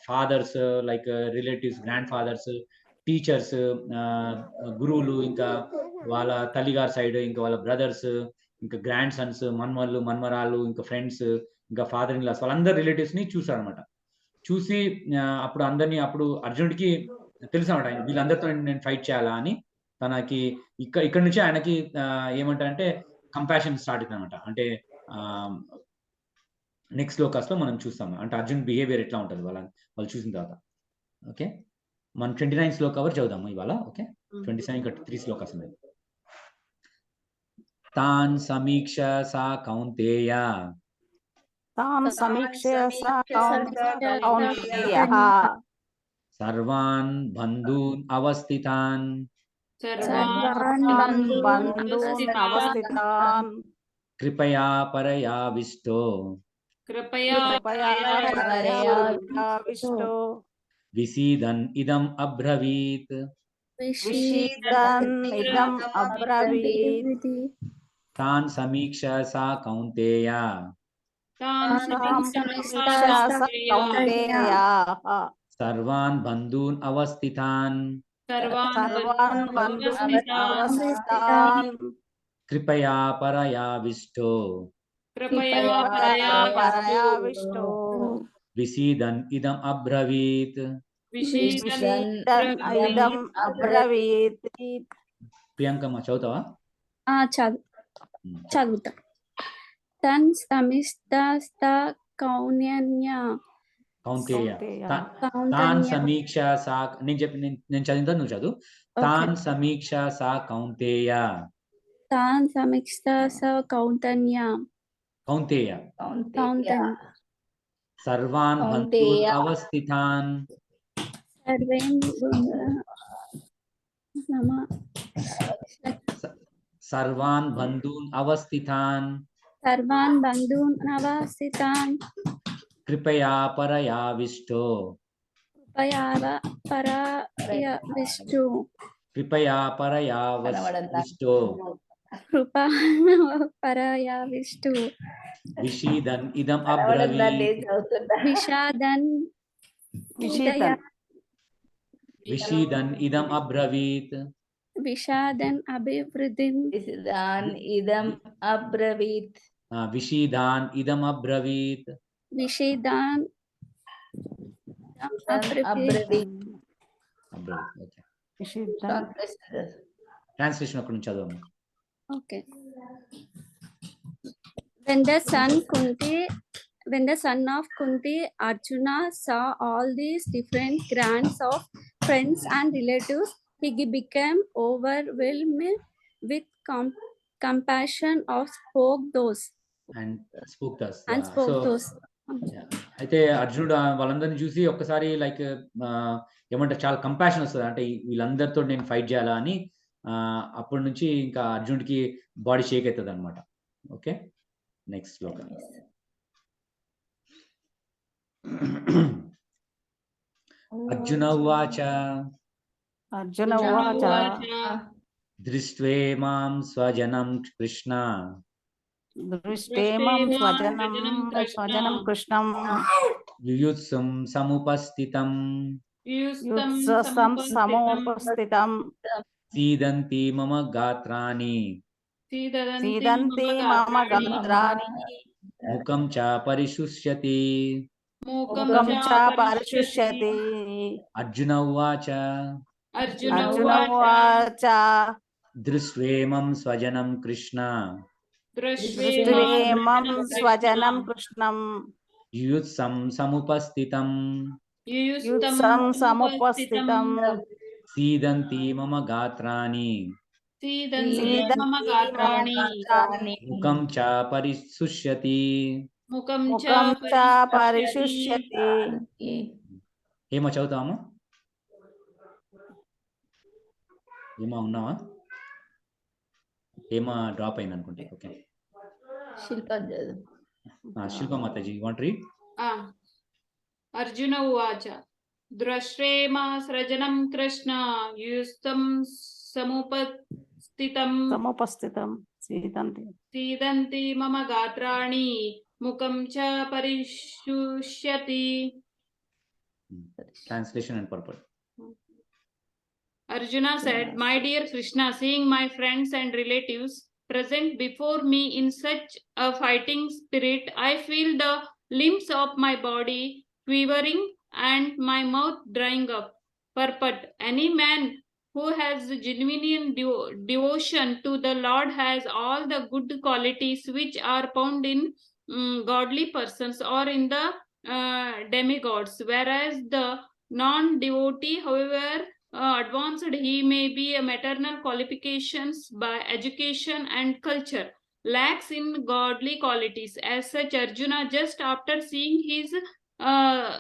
fathers, like relatives, grandfathers, teachers, గురువులు, ఇంకా వాళ్ళ తల్లిగారి సైడ్, ఇంకా వాళ్ళ బ్రదర్స్, ఇంకా గ్రాండ్ సన్స్, మన్మళ్ళు, మన్మరాలు, ఇంకా ఫ్రెండ్స్, ఇంకా ఫాదర్ ఇన్ లాస్, వాళ్ళందరు రిలేటివ్స్ ని చూసారనమాట. చూసి అప్పుడు అందరినీ, అప్పుడు అర్జునుడికి తెలుసు అనమాట, వీళ్ళందరితో నేను ఫైట్ చేయాలా అని. తనకి ఇక్కడ నుంచి ఆయనకి ఏమంటారంటే కంపాషన్ స్టార్ట్ అవుతుంది అనమాట. అంటే నెక్స్ట్ శ్లోకాస్ లో మనం చూస్తాము, అంటే అర్జున్ బిహేవియర్ ఎట్లా ఉంటుంది వాళ్ళు చూసిన తర్వాత. ఓకే, మనం 29 శ్లోక వరకు చదువుదాము ఇవాళ. ఓకే, 27 ఇంకా 3 శ్లోకాస్ ఉన్నాయి. తాన్ సమీక్ష సా కౌంతేయ సర్వాన్ బంధూన్ అవస్థితాన్ కృపయా పరయావిష్టో విసీదన్ ఇదం అబ్రవీత్. తాన్ సమీక్ష సా కౌంతేయ సర్వాన్ బంధూన్ అవస్థితాన్ కృపయా పరయావిష్టో విసీదన్ ఇదం అబ్రవీత్. ప్రియాంకమ్మ చదువుతావా? చదువుతా. తన్ సమిస్తస్త కౌంతేయ తాన్ సమీక్ష సా, నేను చదివిందా, నువ్వు చదువు. తాన్ సమీక్ష సా కౌంతేయ తాన్ సమీక్ష సా కౌంతేయ సర్వాన్ బంధూన్ అవస్థితాన్ సర్వాన్ బంధూన్ అవస్థితాన్ కృపయా పరయావిష్టో విషీదన్ ఇదం అబ్రవీత్. విషీదన్ ఇదం అబ్రవీత్. విషాదన్ ట్రాన్స్లేషన్ అక్కడ నుంచి చదవము. Okay. When the son of Kunti, Arjuna saw all these different grands of friends and relatives, he became overwhelmed with compassion and spoke those. అయితే అర్జునుడు వాళ్ళందరినీ చూసి ఒక్కసారి లైక్ ఏమంటారు, చాలా కంపాషన్ వస్తుంది, అంటే వీళ్ళందరితో నేను ఫైట్ చేయాలా అని. అప్పటి నుంచి ఇంకా అర్జునుడికి బాడీ షేక్ అవుతుంది అనమాట. ఓకే, నెక్స్ట్ శ్లోక. అర్జున ఉవాచ దృష్ట్వే మాం స్వజనం కృష్ణ యుయుత్సుం సముపస్థితం సీదంతి మమ గాత్రాణి ముఖం చ పరిశుష్యతి. అర్జున ఉవాచ దృష్ట్వేమం స్వజనం కృష్ణ యుయుత్సం సముపస్థితం సీదంతి మమ గాత్రాణి ముఖం చ పరిశుష్యతి. ఏమో చదువుతామా? ఏమో ఉన్నావా? ఏమో డ్రాప్ అయింది అనుకుంటే. Okay, Shilpa Mataji, you want read? Arjuna ఉవాచ దృష్ట్వేమ సృజనం కృష్ణ యుయుత్సం సముపస్థితం समुपस्थितं सीदन्ति मम गात्राणि मुखं च परिशुष्यति. Translation and purport. Arjuna said, "My dear Krishna, seeing my friends and relatives present before me in such a fighting spirit, I feel the limbs of my body quivering and my mouth drying up. Purport: any man who has genuine devotion to the Lord has all the good qualities which are found in godly persons or in the demigods, whereas the non-devotee, however advanced he may be, a maternal qualifications by education and culture, lacks in godly qualities. As such, Arjuna, just after seeing his uh,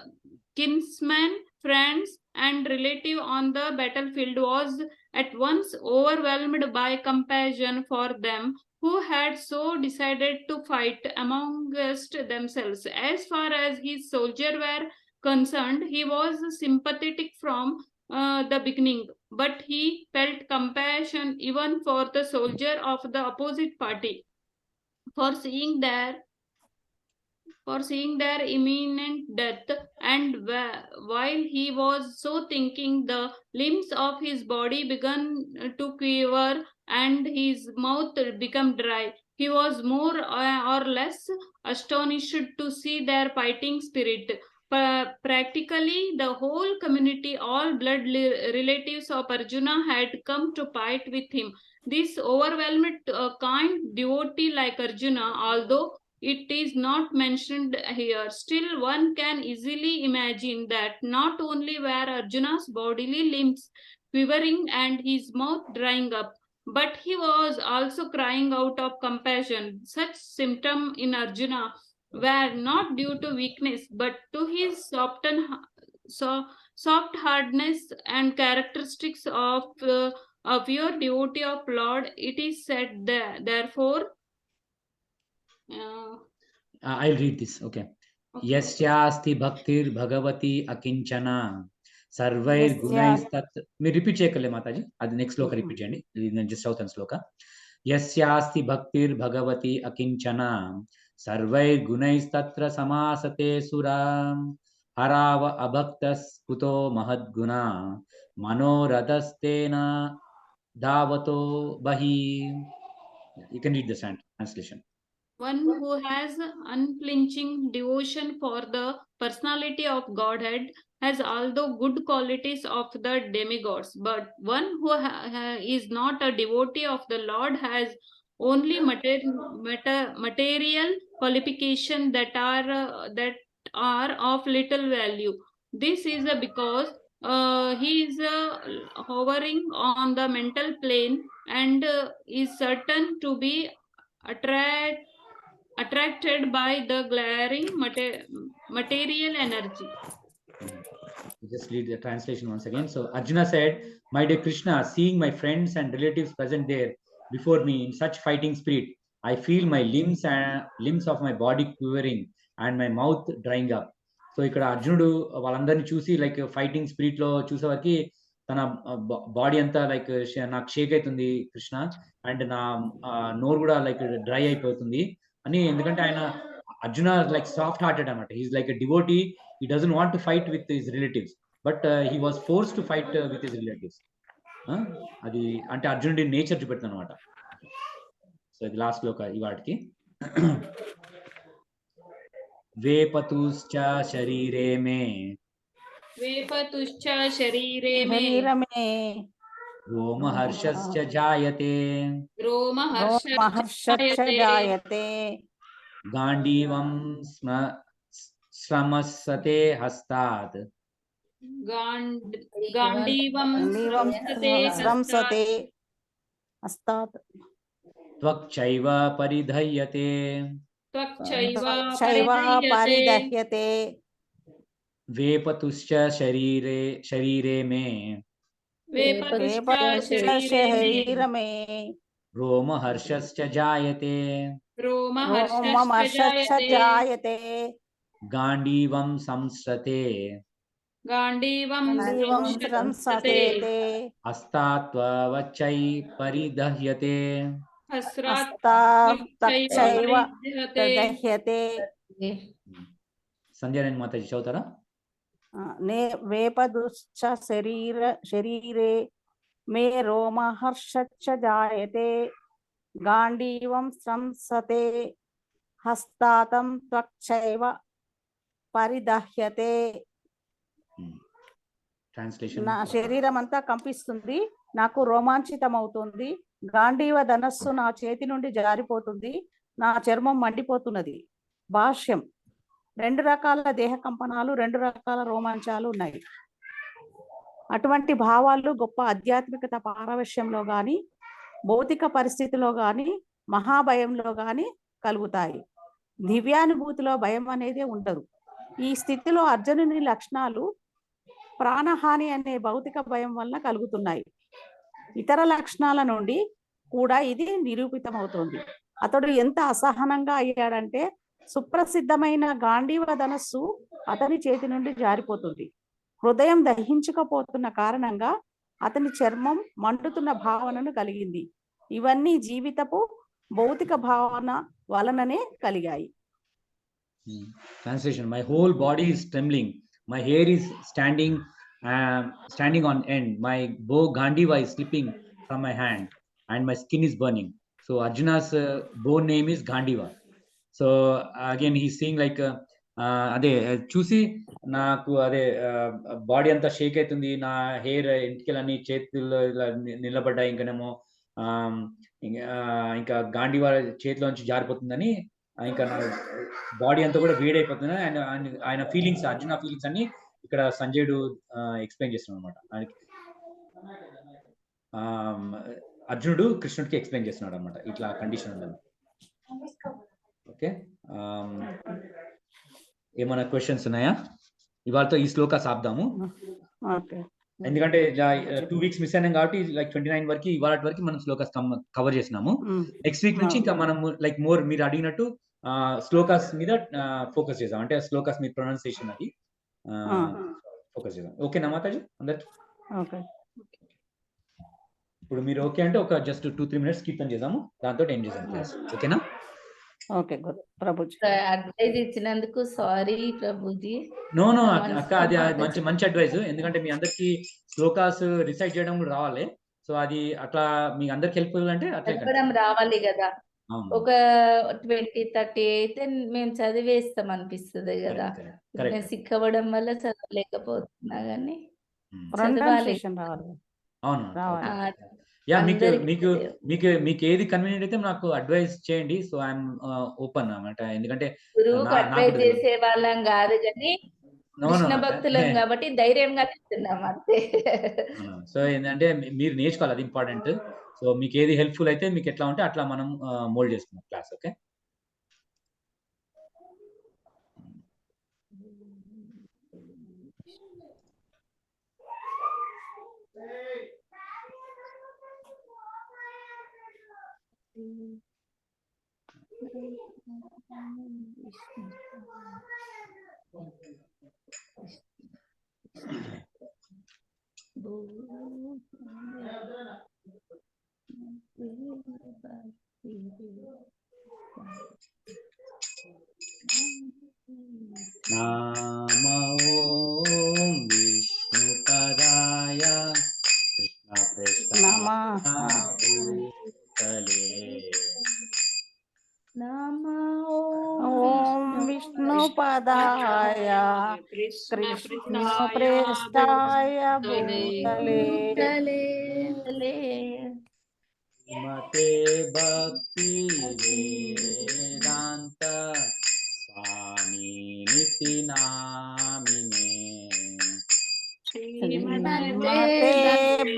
kinsmen, friends, and relative on the battlefield, was at once overwhelmed by compassion for them who had so decided to fight amongst themselves. As far as his soldiers were concerned, he was sympathetic from the beginning, but he felt compassion even for the soldier of the opposite party, for seeing their imminent death, and while he was so thinking, the limbs of his body began to quiver and his mouth became dry. He was more or less astonished to see their fighting spirit. Practically, the whole community, all blood relatives of Arjuna, had come to fight with him. This overwhelmed kind devotee like Arjuna, although it is not mentioned here, still one can easily imagine that not only were Arjuna's bodily limbs quivering and his mouth drying up, but he was also crying out of compassion. Such symptoms in Arjuna were not due to weakness, but to his soft hardness and characteristics of a pure devotee of Lord. It is said there, therefore, I'll read this. Okay. Yasyasti bhaktir bhagavati akinchana sarvair gunaistat. మీరు రిపీట్ చేయకలే మాతాజీ, అది నెక్స్ట్ శ్లోక రిపీట్ చేయండి. నేను జస్ట్ అవుతాను శ్లోక. యస్యాస్తి భక్తిర్ భగవతి అకించన సర్వైర్ గుణైస్తత్ర సమాసతే సురా హరావ అభక్తస్ కుతో మహద్గుణ మనోరథస్తేన దావతో బహి. You can read the translation. One who has unflinching devotion for the personality of Godhead has all the good qualities of the demigods, but one who is not a devotee of the Lord has only material qualifications that are of little value. This is because he is hovering on the mental plane and is certain to be attracted by the glaring material energy. Just read the translation once again. So Arjuna said, "My dear Krishna, seeing my friends and relatives present there before me in such fighting spirit, I feel my limbs of my body quivering and my mouth drying up." So ఇక్కడ అర్జునుడు వాళ్ళందరినీ చూసి లైక్ ఫైటింగ్ స్పిరిట్ లో చూసేవారికి తన బాడీ అంతా లైక్ నాకు షేక్ అవుతుంది కృష్ణ, అండ్ నా నోరు కూడా లైక్ డ్రై అయిపోతుంది అని. ఎందుకంటే ఆయన అర్జున లైక్ సాఫ్ట్ హార్టెడ్ అనమాట. He's like a devotee. He doesn't want to fight with his relatives, but he was forced to fight with his relatives. అది అంటే అర్జునుడి నేచర్ చూపెడుతుంది అనమాట. సో ఇది లాస్ట్ శ్లోక ఇవాటికి. వేపతుశ్చ శరీరే మే రోమహర్షశ్చ జాయతే గాంధీవం శ్రమస్సతే హస్తాత్ త్వక్చైవ పరిధయ్యతే వేపతుశ్చ శరీరే మే రోమహర్షశ్చ జాయతే గాంధీవం సంస్రతే गाण्डीवं गाण्डीवं संसते संसते हस्तात्ववच्चै परिदह्यते हस्तात्तक्षैव दह्यते సంధ్యారాయణ మాతాజీ చదువుతారా? वेपदुश्च शरीरे मे रोमहर्षच्च जायते गाण्डीवं संसते हस्तातं त्वक्षैव परिदह्यते. నా శరీరం అంతా కంపిస్తుంది, నాకు రోమాంచితం అవుతుంది, గాంధీవ ధనస్సు నా చేతి నుండి జారిపోతుంది, నా చర్మం మండిపోతున్నది. భాష్యం: రెండు రకాల దేహ కంపనాలు, రెండు రకాల రోమాంచాలు ఉన్నాయి. అటువంటి భావాలు గొప్ప ఆధ్యాత్మికత పారవశ్యంలో గాని, భౌతిక పరిస్థితిలో గాని, మహాభయంలో గాని కలుగుతాయి. దివ్యానుభూతిలో భయం అనేది ఉండదు. ఈ స్థితిలో అర్జునుని లక్షణాలు ప్రాణహాని అనే భౌతిక భయం వలన కలుగుతున్నాయి. ఇతర లక్షణాల నుండి కూడా ఇది నిరూపితమవుతోంది. అతడు ఎంత అసహనంగా అయ్యాడంటే సుప్రసిద్ధమైన గాంధీవ ధనస్సు అతని చేతి నుండి జారిపోతుంది. హృదయం దహించుకపోతున్న కారణంగా అతని చర్మం మండుతున్న భావనను కలిగింది. ఇవన్నీ జీవితపు భౌతిక భావన వలననే కలిగాయి. Translation: My whole body is trembling, my hair is standing on end, my bow Gandiva is slipping from my hand, and my skin is burning. So Arjuna's bow name is Gandiva. So again he's saying like అదే చూసి నాకు అదే బాడీ అంతా షేక్ అవుతుంది, నా హెయిర్ ఇంటికెళ్ళని చేతుల్లో ఇలా నిలబడ్డాయి, ఇంకనేమో ఇంకా గాంధీవా చేతిలోంచి జారిపోతుందని, ఇంకా నా బాడీ అంతా కూడా వేడైపోతుంది. ఆయన ఫీలింగ్స్, అర్జున ఫీలింగ్స్ అన్ని ఇక్కడ సంజయుడు ఎక్స్ప్లెయిన్ చేస్తున్నాడు అనమాట. ఆయనకి అర్జునుడు కృష్ణుడికి ఎక్స్ప్లెయిన్ చేస్తున్నాడు అనమాట, ఇట్లా కండిషన్ ఉందని. ఓకే, ఏమైనా క్వశ్చన్స్ ఉన్నాయా? ఇవాళతో ఈ శ్లోకాస్ ఆపుదాము, ఎందుకంటే 2 వీక్స్ మిస్ అయినాం కాబట్టి లైక్ 29 వరకు ఇవాళ వరకు మనం శ్లోకాస్ కవర్ చేసినాము. నెక్స్ట్ వీక్ నుంచి ఇంకా మనం లైక్ మోర్ మీరు అడిగినట్టు శ్లోకాస్ మీద ఫోకస్ చేద్దాం, అంటే శ్లోకాస్ మీద ప్రొనౌన్సియేషన్ అది ఫోకస్ చేద్దాం. ఓకేనా మాతాజీ అందరికి? ఇప్పుడు మీరు ఓకే అంటే ఒక జస్ట్ 2-3 మినిట్స్ కీర్తన చేద్దాము, దాంతో ఏం చేద్దాం క్లాస్. ఓకేనా? ఓకే ప్రభుజీ, అడ్వైజ్ ఇచ్చినందుకు సారీ ప్రభుజీ. నో అక్క, అది మంచి అడ్వైజ్, ఎందుకంటే మీ అందరికి శ్లోకాస్ రిసైట్ చేయడం కూడా రావాలి. సో అది అట్లా మీ అందరికి హెల్ప్ అంటే చెప్పడం రావాలి కదా. ఒక 20-30 అయితే మేము చదివేస్తాం అనిపిస్తుంది కదా. నేను సిక్ అవ్వడం వల్ల చదవలేకపోతున్నా కానీ చదవాలి. అవును, మీకు ఏది కన్వీనియంట్ అయితే నాకు అడ్వైస్ చేయండి. సో ఐఎమ్ ఓపెన్ అన్నమాట, ఎందుకంటే గురువుకు అడ్వైజ్ చేసే వాళ్ళం కాదు కానీ కృష్ణ భక్తులం కాబట్టి ధైర్యంగా చెప్తున్నాం అంతే. సో ఏంటంటే మీరు నేర్చుకోవాలి, అది ఇంపార్టెంట్. సో మీకు ఏది హెల్ప్ఫుల్ అయితే మీకు ఎట్లా ఉంటే అట్లా మనం మోల్డ్ చేసుకున్నాం క్లాస్. ఓకే, నామ ఓం విష్ణుపదాయ కృష్ణ ప్రేష్ఠాభూతలే నమ ఓం విష్ణుపదాయ కృష్ణ ప్రేష్ఠాయ భూతలే మతే భక్తి వేదాంత స్వామి నితి నామినే. శ్రీమతే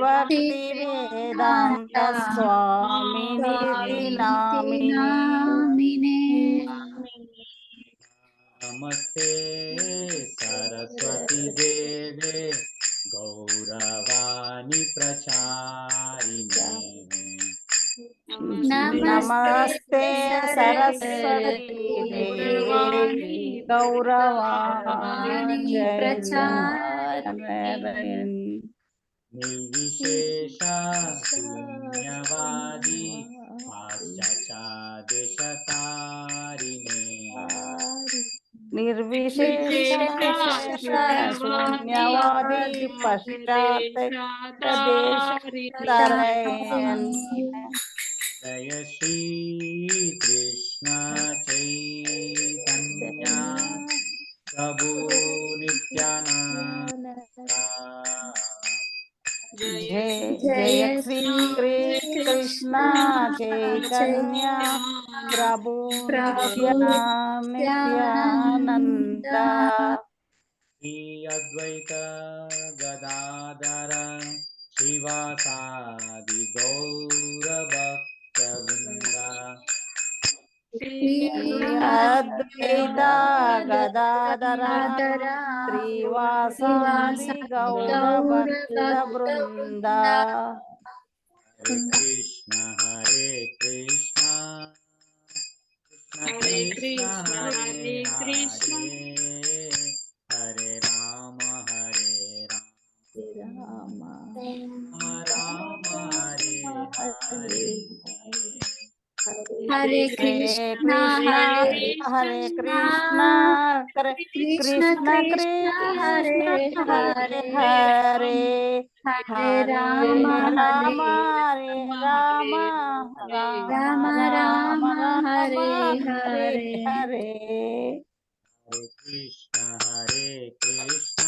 భక్తి వేదాంత స్వామి నితి నామినే. నమస్తే సరస్వతి దేవే గౌరవాణి ప్రచారిణే. नमस्ते सरस्वती देवी गौरवाणी प्रचारिणी निर्विशेष शून्यवादी पाश्चादेशतारिणे निर्विशेष शून्यवादी पश्चात देश जय श्री कृष्ण चैतन्य प्रभु नित्यानंद जय श्री कृष्ण चैतन्य प्रभु नित्यानंद श्री अद्वैत गदाधर श्रीवासादि गौर भक्तवृंद अद्वैत गदाधर श्रीवासादि गौर भक्त वृंद हरे कृष्ण कृष्ण कृष्ण हरे कृष्ण हरे राम राम हरे हरे हरे कृष्ण हरे कृष्ण कृष्ण कृष्ण हरे हरे हरे हरे हरे हरे राम राम हरे राम राम राम राम राम राम हरे हरे हरे हरे हरे कृष्ण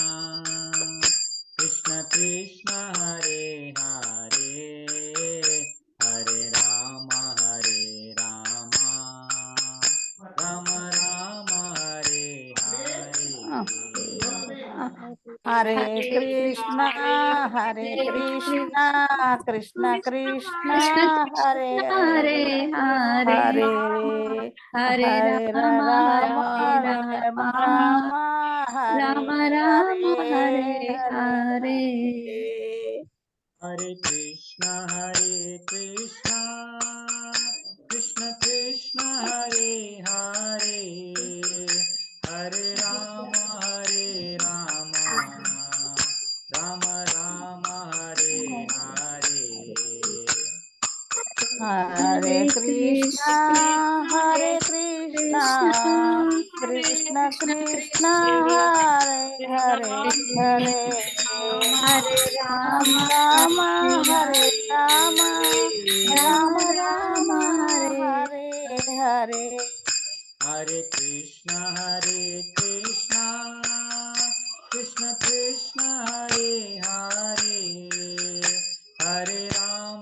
कृष्ण कृष्ण हरे हरे हरे राम राम राम हरे हरे हरे कृष्ण कृष्ण कृष्ण हरे हरे हरे हरे हरे हरे राम राम हरे हरे राम राम हरे राम राम हरे हरे हरे हरे कृष्ण कृष्ण कृष्ण हरे हरे हरे राम राम राम हरे हरे हरे कृष्ण कृष्ण कृष्ण हरे हरे हरे हरे राम राम राम हरे हरे राम राम राम हरे हरे हरे हरे कृष्ण कृष्ण हरे हरे हरे राम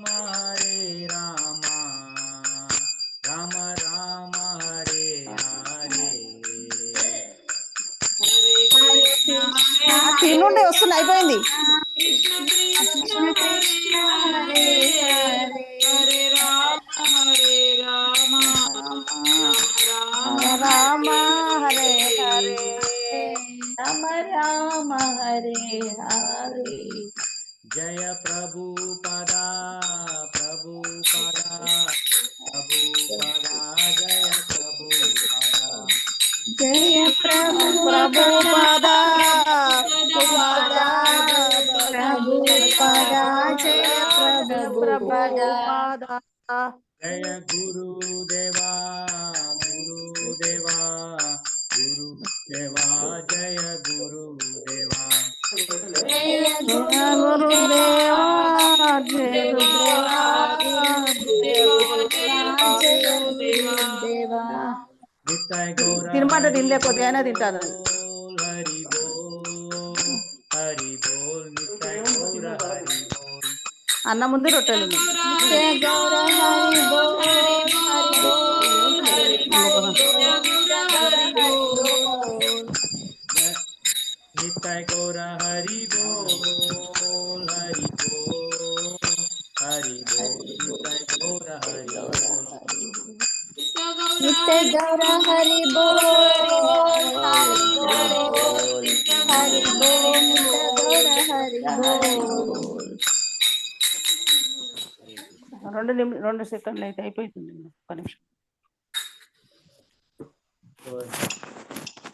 राम राम हरे हरे हरे कृष्ण తినుండి వస్తుంది అయిపోయింది कृष्ण कृष्ण कृष्ण कृष्ण हरे हरे हरे राम राम రామ హరే హరే राम राम हरे हरे जय प्रभुपदा जय प्रभुपदा जय प्रभु ప్రభుపద पद प्रभु पद जय प्रभु पद ప్రభుపద जय गुरुदेवा जय गुरुदेवा जय గురుదేవా జయ गुरुदेवा గురుదేవా जय गुरुदेवा नित्य गौर తినమాట తినలేకపోతే అయినా తింటాను हरि बोल नित्य गौर हरि बोल అన్న ముందు రొట్టెలు ఉన్నాయి नित्य गौर हरि बोल हरि बोल हरि हरि बोल नित्य गौर हरि बोल नित्य गौर हरि बोल नित्य गौर हरि बोल नित्य गौर हरि बोल हरि बोल हरि बोल नित्य गौर हरि बोल రెండు సెకండ్లు అయితే అయిపోతుంది. ఒక నిమిషం.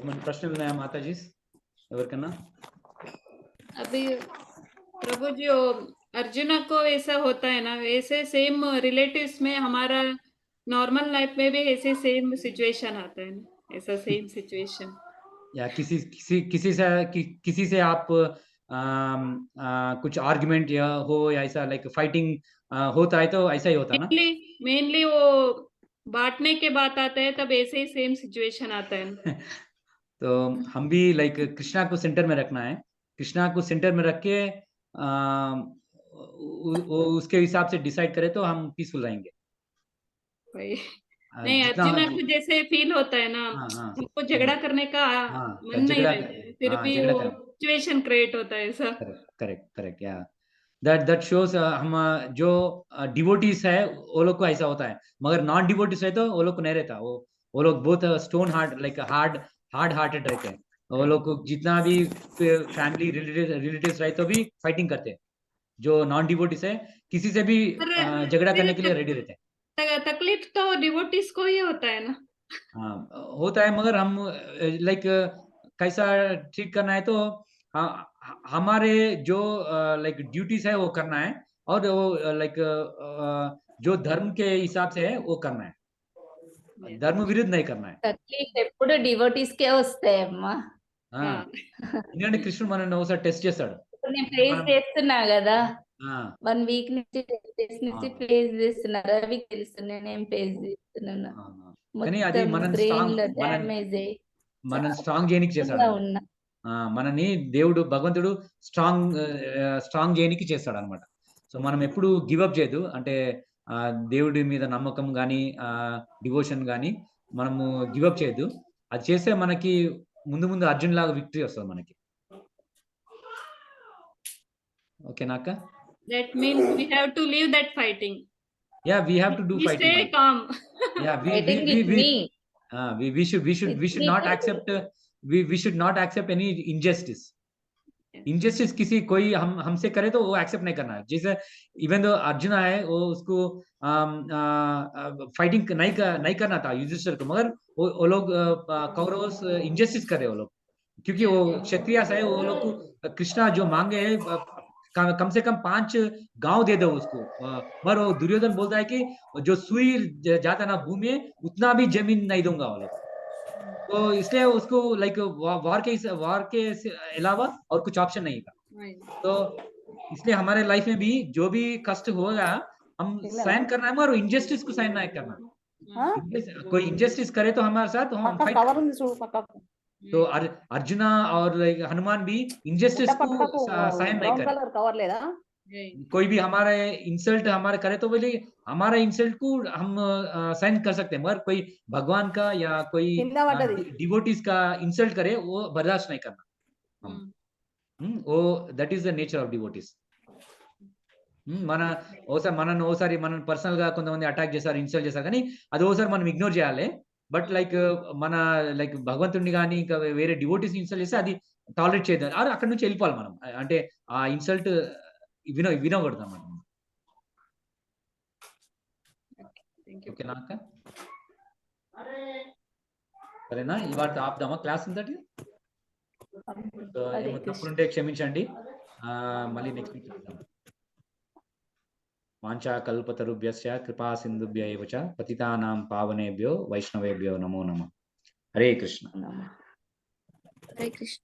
ఏమైనా ప్రశ్నలు ఉన్నాయా మాతాజీ ఎవరికన్నా? अभी प्रभु जी वो अर्जुन को ऐसा होता है ना, वैसे सेम रिलेटिव्स में हमारा नॉर्मल लाइफ में भी ऐसे सेम सिचुएशन आता है ना, ऐसा सेम सिचुएशन या किसी से आप कुछ आर्ग्यूमेंट या हो या ऐसा लाइक फाइटिंग होता है तो ऐसा ही होता ना? मेनली वो बांटने के बात आता है तब ऐसे ही सेम सिचुएशन आता है ना। तो हम भी लाइक कृष्णा को सेंटर में रखना है, कृष्णा को सेंटर में रख के उसके हिसाब से डिसाइड करें तो हम पीसफुल रहेंगे। नहीं, अर्जुन को जैसे फील होता है ना, हमको झगड़ा करने का मन नहीं रहता है, फिर भी वो सिचुएशन क्रिएट होता है ऐसा। करेक्ट या that shows हम जो डिवोटीज है वो लोग को ऐसा होता है, मगर नॉन डिवोटीज है तो वो लोग को नहीं रहता। वो लोग बहुत stone heart like hard hearted रहते हैं। वो लोग को जितना भी फैमिली रिलेटिव्स रहे तो भी फाइटिंग करते हैं। जो नॉन डिवोटीज है किसी से भी झगड़ा करने के लिए रेडी रहते हैं। तकलीफ तो डिवोटीज को ही होता है ना। हाँ होता है, मगर हम लाइक कैसा ट्रीट करना है तो हमारे जो लाइक ड्यूटीज है वो करना है, और वो लाइक जो धर्म के हिसाब से है वो करना है, धर्म विरुद्ध नहीं करना है। తక్లీఫ్ ఎప్పుడు డివోటీస్ కే వస్తాయి అమ్మా. ఎందుకంటే కృష్ణుడు మనల్ని ఒకసారి టెస్ట్ చేస్తాడు. ఇప్పుడు నేను ఫేస్ చేస్తున్నా కదా, 1 వీక్ నుంచి 10 డేస్ నుంచి ఫేస్ చేస్తున్నా. రవికి తెలుసు నేనేం ఫేస్ చేస్తున్నాను. కానీ అది మనం స్ట్రాంగ్ చేయనికి చేస్తాడు. మనని దేవుడు భగవంతుడు స్ట్రాంగ్ చేయనికి చేస్తాడు అనమాట. సో మనం ఎప్పుడు గివప్ చేయదు, అంటే దేవుడి మీద నమ్మకం కానీ డివోషన్ కానీ మనము గివప్ చేయదు. అది చేస్తే మనకి ముందు అర్జున్ లాగా విక్టరీ వస్తుంది మనకి. ఓకేనా అక్క? That means we have to leave that fighting. Yeah, we have to do fighting. Stay calm. Yeah, we should not accept we should not accept any injustice. Injustice किसी कोई हमसे करे तो वो एक्सेप्ट नहीं करना है. जैसे इवन दो अर्जुना है वो उसको फाइटिंग नहीं करना था युधिष्ठिर को, मगर वो लोग कौरव इंजस्टिस कर रहे वो लोग, क्योंकि वो क्षत्रिय है। वो लोग को कृष्णा जो मांगे कम से कम 5 गांव दे दो उसको, मगर वो दुर्योधन बोलता है कि जो सुई जाता ना भूमि में उतना भी जमीन नहीं दूंगा वो लोग। तो इसलिए उसको लाइक वार के अलावा और कुछ ऑप्शन नहीं था। तो इसलिए हमारे लाइफ में भी जो भी कष्ट होगा हम सहन करना है, मगर इनजस्टिस को सहन नहीं करना। कोई इनजस्टिस करे तो हमारे साथ हम फाइट। तो अर्जुना और हनुमान भी इनजस्टिस को सहन नहीं करे। कोई भी हमारे इंसल्ट हमारे करे तो बोले हमारा इंसल्ट को हम सहन कर सकते हैं, मगर कोई भगवान का या कोई डिवोटीज का इंसल्ट करे वो बर्दाश्त नहीं करना। वो that is the nature of devotees. మనని ఓసారి మనం పర్సనల్ గా కొంతమంది అటాక్ చేశారు, ఇన్సల్ట్ చేశారు, కానీ అది ఓసారి మనం ఇగ్నోర్ చేయాలి. బట్ లైక్ మన లైక్ భగవంతుడిని కానీ ఇంకా వేరే డివోటీస్ ఇన్సల్ట్ చేస్తే అది టాలరేట్ చేయదు, అక్కడ నుంచి వెళ్ళిపోవాలి మనం. అంటే ఆ ఇన్సల్ట్ వినకూడదు అన్నమాట. ఓకేనా అక్క? సరేనా? ఇవాళ ఆపుదామా క్లాస్ ఇంతటి? తప్పులుంటే క్షమించండి, మళ్ళీ నెక్స్ట్ వీక్ చూద్దాం. వాంఛా కల్పతరుభ్యస్య కృపా సింధుభ్య ఏవ చ పతితానాం పావనేభ్యో వైష్ణవేభ్యో నమో నమః. హరే కృష్ణ. హరే కృష్ణ.